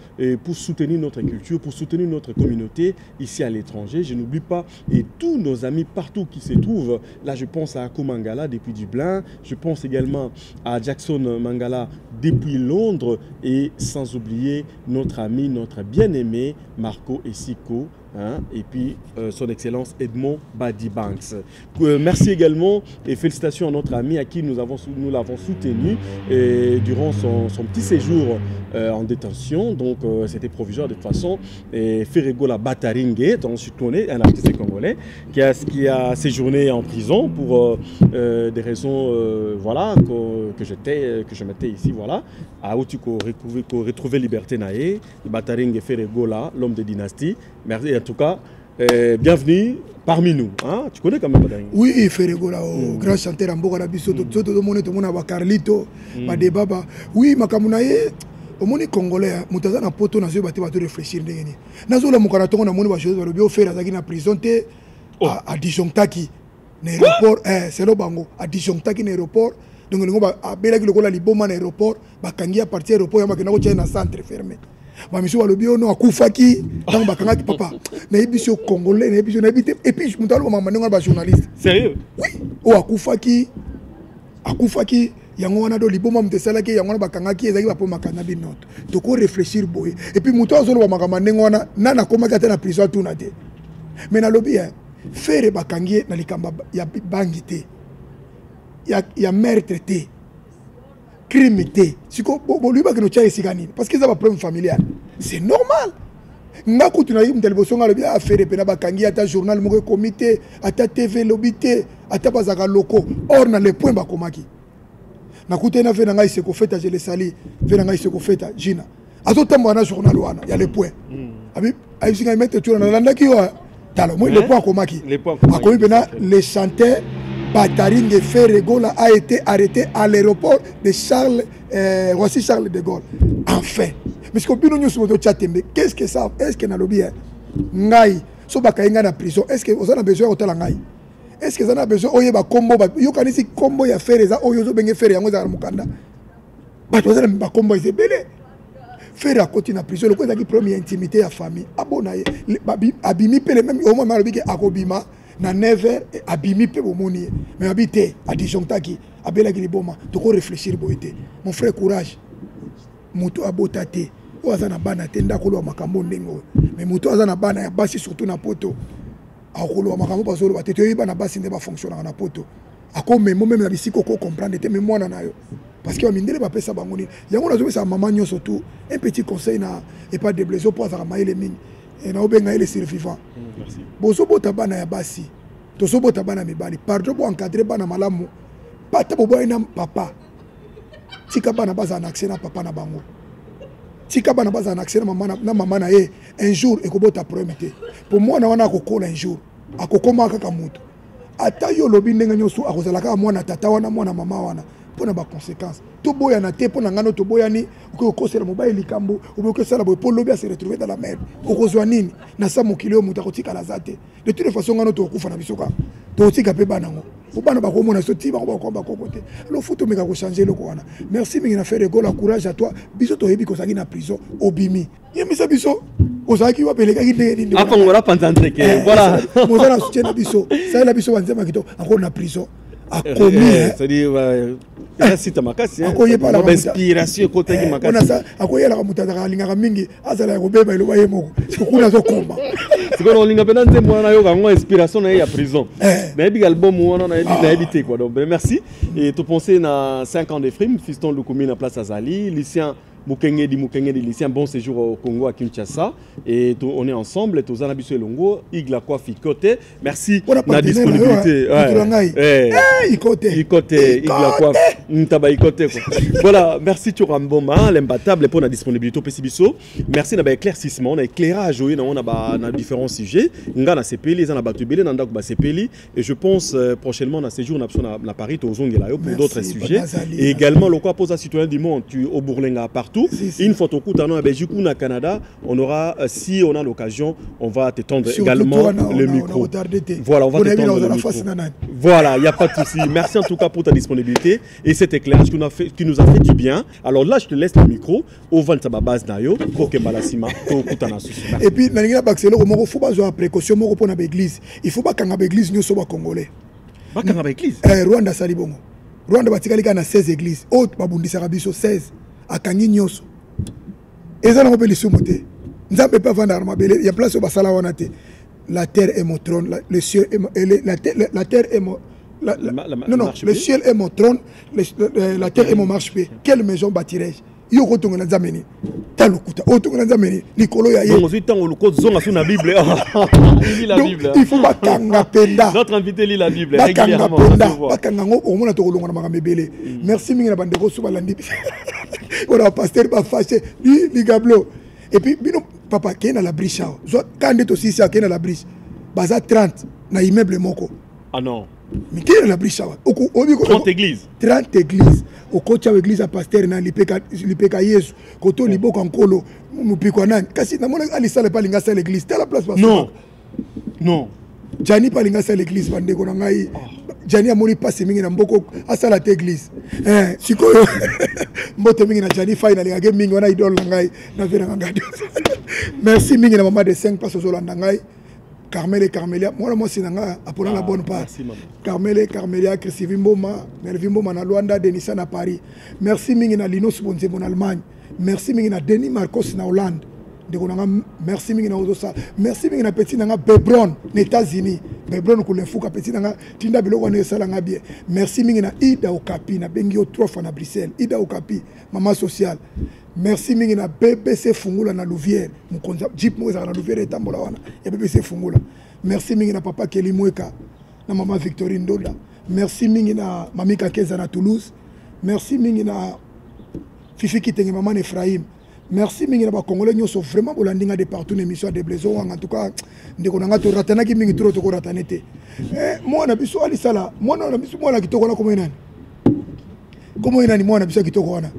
pour soutenir notre culture, pour soutenir notre communauté ici à l'étranger. Je n'oublie pas et tous nos amis partout qui se trouvent. Là, je pense à Ako Mangala depuis Dublin. Je pense également à Jackson Mangala depuis Londres et sans oublier notre ami, notre bien-aimé Marco Essiko. Hein, et puis son excellence Edmond Badi Banks. Merci également et félicitations à notre ami à qui nous l'avons soutenu durant son petit séjour en détention. Donc c'était provisoire de toute façon. Ferregola Bataringue, je connais un artiste congolais qui a séjourné en prison pour des raisons voilà que je mettais ici voilà à Outiko retrouver liberté naé Bataringue Ferregola, l'homme de dynastie. Merci en tout cas, bienvenue parmi nous. Hein? Tu connais quand même Bataringue? Oui, Ferregola, grand chanteur en Boga Biso, tout le monde est Carlito, Badebaba. Oui, Makamunaye, au monde congolais, Moutaza na poto na zo bati bato réfléchir ndenge. Nazo la mukaratongo na moni ba chose ba bio faire azaki na prison te à Disjonctaki na aéroport c'est lo bango à Disjonctaki na aéroport. Donc ngo ba abela ki lokola liboma na aéroport ba kangi à partir aéroport ya makena ko tshena centre fermé. Ba miso balobi ono akufaki donc bakangaki papa na ebiso congolais na ebiso na ebité et puis mutalo ba manenga ba journaliste sérieux oui o akufaki yango wana do liboma mtesalaki yango wana bakangaki ezaki ba po makana binoto to ko réfléchir boy et puis muto azolo ba makama nengo wana nana komaka te na prison tout na te mais na lobi faire bakangi na likamba ya bangi te ya meurtre te crime te siko bo lui ba que no tcha esikani parce que ça va problème familial c'est normal nga kutuna yi mteleboso nga lobi affaire pena bakangi ata journal moko comité ata TV lobité ata bazaka loko or na le point ba komaki na kutena fe na ngai se ko feta je le sali fe na ngai se ko feta jina azotambo na journal wana ya le point abi ayisinga mettre tout na landa ki wa talo moi le point komaki akomi pena le chanteur Bataringue Ferregola a été arrêté à l'aéroport de Charles de Gaulle. Enfin, mais ce que nous sommes qu'est-ce que ça? Est-ce que Nalobi Ngai, so bakainga na prison, est-ce que vous avez besoin de Ngai? Est-ce que vous avez besoin de combo? Yo kanisi combo ya faire ça, oyo zo benge faire yango za mukanda. Ba to za ba combo is belé. Faire à côté na prison, le quoi qui première intimité à famille. Abona abimi pele même au moment Nalobi ke akobima. na 9h abimi pe bomoni mais habité a disjonctaki abela ki liboma to ko réfléchir boité mon frère courage muto abota te o azana bana te ndakolo makambo ndengo mais muto azana bana ya basi surtout na poto akolo makambo bazolo batete yo bana basi ne ba fonctionner na poto akome même na bisiko ko comprendre te mais mwana na yo parce que amindele ba pesa bangoni yango nazo pesa maman nyo surtout un petit conseil na et pas de blessure pour azara maile mingi et na obenga ile survivant merci bozo bota bana ya basi to so bota bana mibali pardon pour encadrer bana malamu pata bobo ina papa tika bana baza na accès na papa na bango tika bana baza na accès na maman na ye un jour et ko bota prometé pour moi na wana ko kola un jour akokoma kaka mutu ata yo lobi ndenga nyoso akozalaka mwana tata wana mwana mama wana pona ba conséquence to boya na te pona ngano to boya ni ko kosela mobile likambo ou ko sala boy pour lobi à se retrouver dans la mer okozwa nini na sa mokilio muta kotika la zate de toute façon ngano to kufa na bisoka to tika pe banango o bana ba ko mona so ti ba ko ba ko côté le foot meka ko changer le wana merci mingi na faire rigolo courage à toi biso to yebi ko saki na prison obimi yemisa biso ozaki wa peleka ki ndenge apa ngora pantantre ke voilà mozala soutien na biso ça la biso banzema kito encore na prison a commis c'est-à-dire sita makasi inspiration côté ki makasi on a ça akoyela ka mutata linga mingi azala ko beba ilo baye moko sikuna zo komba sikono linga pena nzembo na yo kango inspiration na ya prison mais bi album wana na habité quoi donc merci et tu pensais na 5 ans de frime fiston Lukumi na place Azali Lucien Mukenge di lycée, un bon séjour au Congo à Kinshasa et on est ensemble et tous en habitué Longo Igla quoi Fikote merci la disponibilité Ikote Igla quoi Ntaba Ikote voilà merci Turamboma l'imbattable pour la disponibilité au Pessibiso merci na éclaircissement on a éclairage on a différents sujets ngana sepeli za na batubele na ndako ba sepeli et je pense prochainement na séjour na Paris aux Ongela pour d'autres sujets et également le quoi pose à citoyen du monde tu au Bourlinga partout. Une fois au coup à Belgique ou au Canada, on aura, si on a l'occasion, on va t'étendre également le micro. Voilà, on va t'étendre le micro. Voilà, il n'y a pas de souci. Merci en tout cas pour ta disponibilité et cet éclairage qui nous a fait du bien. Alors là, je te laisse le micro. Au vent de base nayo, et puis, il faut pas avoir précaution pour l'église. Il faut pas qu'on ait l'église, nous sommes congolais. Pas qu'on ait l'église. Rwanda Salibongo. Rwanda Batikali a 16 églises. Autre Babundi Sarabiso 16. À Kangi Nyoso. Et ça, on peut les soumettre. Nous n'avons pas vendre armes. Il y a place au Basala Wanate. La terre est mon trône. Le ciel est la terre est mon. Non, le ciel est mon trône. La terre est mon marche-pied. Quelle maison bâtirai-je? Il faut que nous amenions. Il faut pas kangapenda. Notre invité lit la Bible régulièrement. Merci mingi na bandeko so balandi. On a pasteur ba fâché, li gablo. Et puis bino papa qui est dans la briche. Quand est aussi ça qui est dans la briche. Baza 30 na immeuble moko. Ah non. Mais qui est dans la briche? 30 églises. 30 églises. Au coach avec l'église à pasteur na lipeka Yesu. Koto liboko nkolo mupiko nani. Kasi na mona ali sala pa linga sala l'église. T'as la place pas. Non. Non. Jani pa linga sala l'église bandeko na ngai. Jani amoni passe mingi na mboko asala te église. Sikoyo mbote mingi na Jani final ngage mingi wana idole na ngai na vera ngadi. Merci mingi na maman de 5 places au Landa ngai. Carmel et Carmelia, moi sinanga apona la bonne part. Carmel et Carmelia, Christivimboma, Melvimboma na Luanda, Denissa na Paris. Merci mingi na Lino Sponze en Allemagne. Merci mingi na Denis Marcos na Hollande. Merci mingi na Ozosa. Merci mingi na petit nanga Bebron aux États-Unis. Bebron ko le fuka petit nanga tinda biloko na sala nga bien. Merci mingi na Ida Okapi na Bengio 3 fois na Bruxelles. Ida Okapi, maman sociale. Merci mingi na BBC Fungula na Louvière. Mukonza Jeep Moza na Louvière etambola wana. Ya BBC Fungula. Merci mingi na papa Kelly Mweka na maman Victorine Ndola. Merci mingi na mami Kakeza na Toulouse. Merci mingi na Fifi Kitenge maman Ephraim. Merci mingi na ba Congolais nyonso vraiment bolandinga de partout l'émission de Blezo en tout cas ndeko nanga to ratana ki mingi trop to ko ratanete. Moi na biso ali sala, moi na biso moi la kitoko na komo inani. Komo inani moi na biso kitoko wana.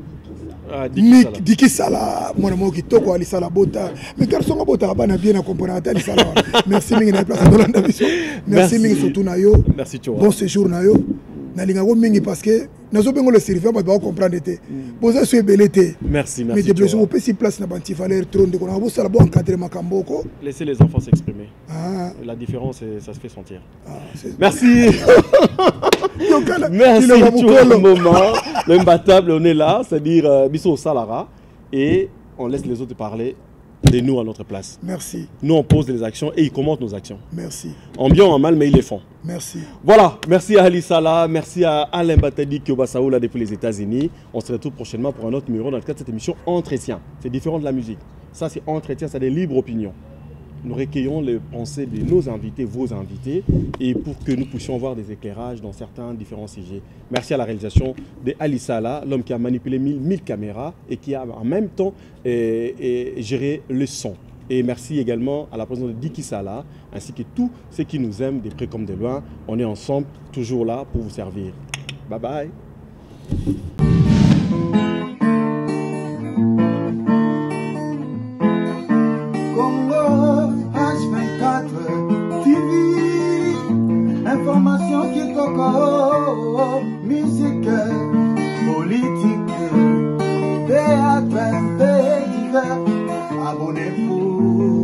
Diki sala mwana mo kitoko ali sala bota mais garçon bota bana bien na comprendre ali sala. Merci mingi na place dolanda biso. Merci mingi surtout na yo. Merci tu. Bon séjour na yo. Na linga ko mingi parce que nazo bengo le serveur ba comprendre été boza so ebelete merci mais des besoins peut si place na banti valeur trop de qu'on a beau sala bon encadrer makamboko laissez les enfants s'exprimer la différence ça se fait sentir merci merci tout le moment l'imbattable on est là c'est-à-dire biso salara et on laisse les autres parler de nous à notre place. Merci. Nous, on pose des actions et ils commentent nos actions. Merci. En bien ou en mal, mais ils les font. Merci. Voilà. Merci à Ali Salah. Merci à Alain Batadi Kiobasaoula depuis les États-Unis. On se retrouve prochainement pour un autre numéro dans le cadre de cette émission Entretien. C'est différent de la musique. Ça, c'est Entretien, c'est des libres opinions. Nous recueillons les pensées de nos invités, vos invités, et pour que nous puissions avoir des éclairages dans certains différents sujets. Merci à la réalisation de Ali Salah, l'homme qui a manipulé 1000 caméras et qui a en même temps géré le son. Et merci également à la présence de Diki Salah, ainsi que tous ceux qui nous aiment, de près comme de loin. On est ensemble, toujours là pour vous servir. Bye bye. Information qui coco, musique, politique, théâtre, divers, abonnez-vous.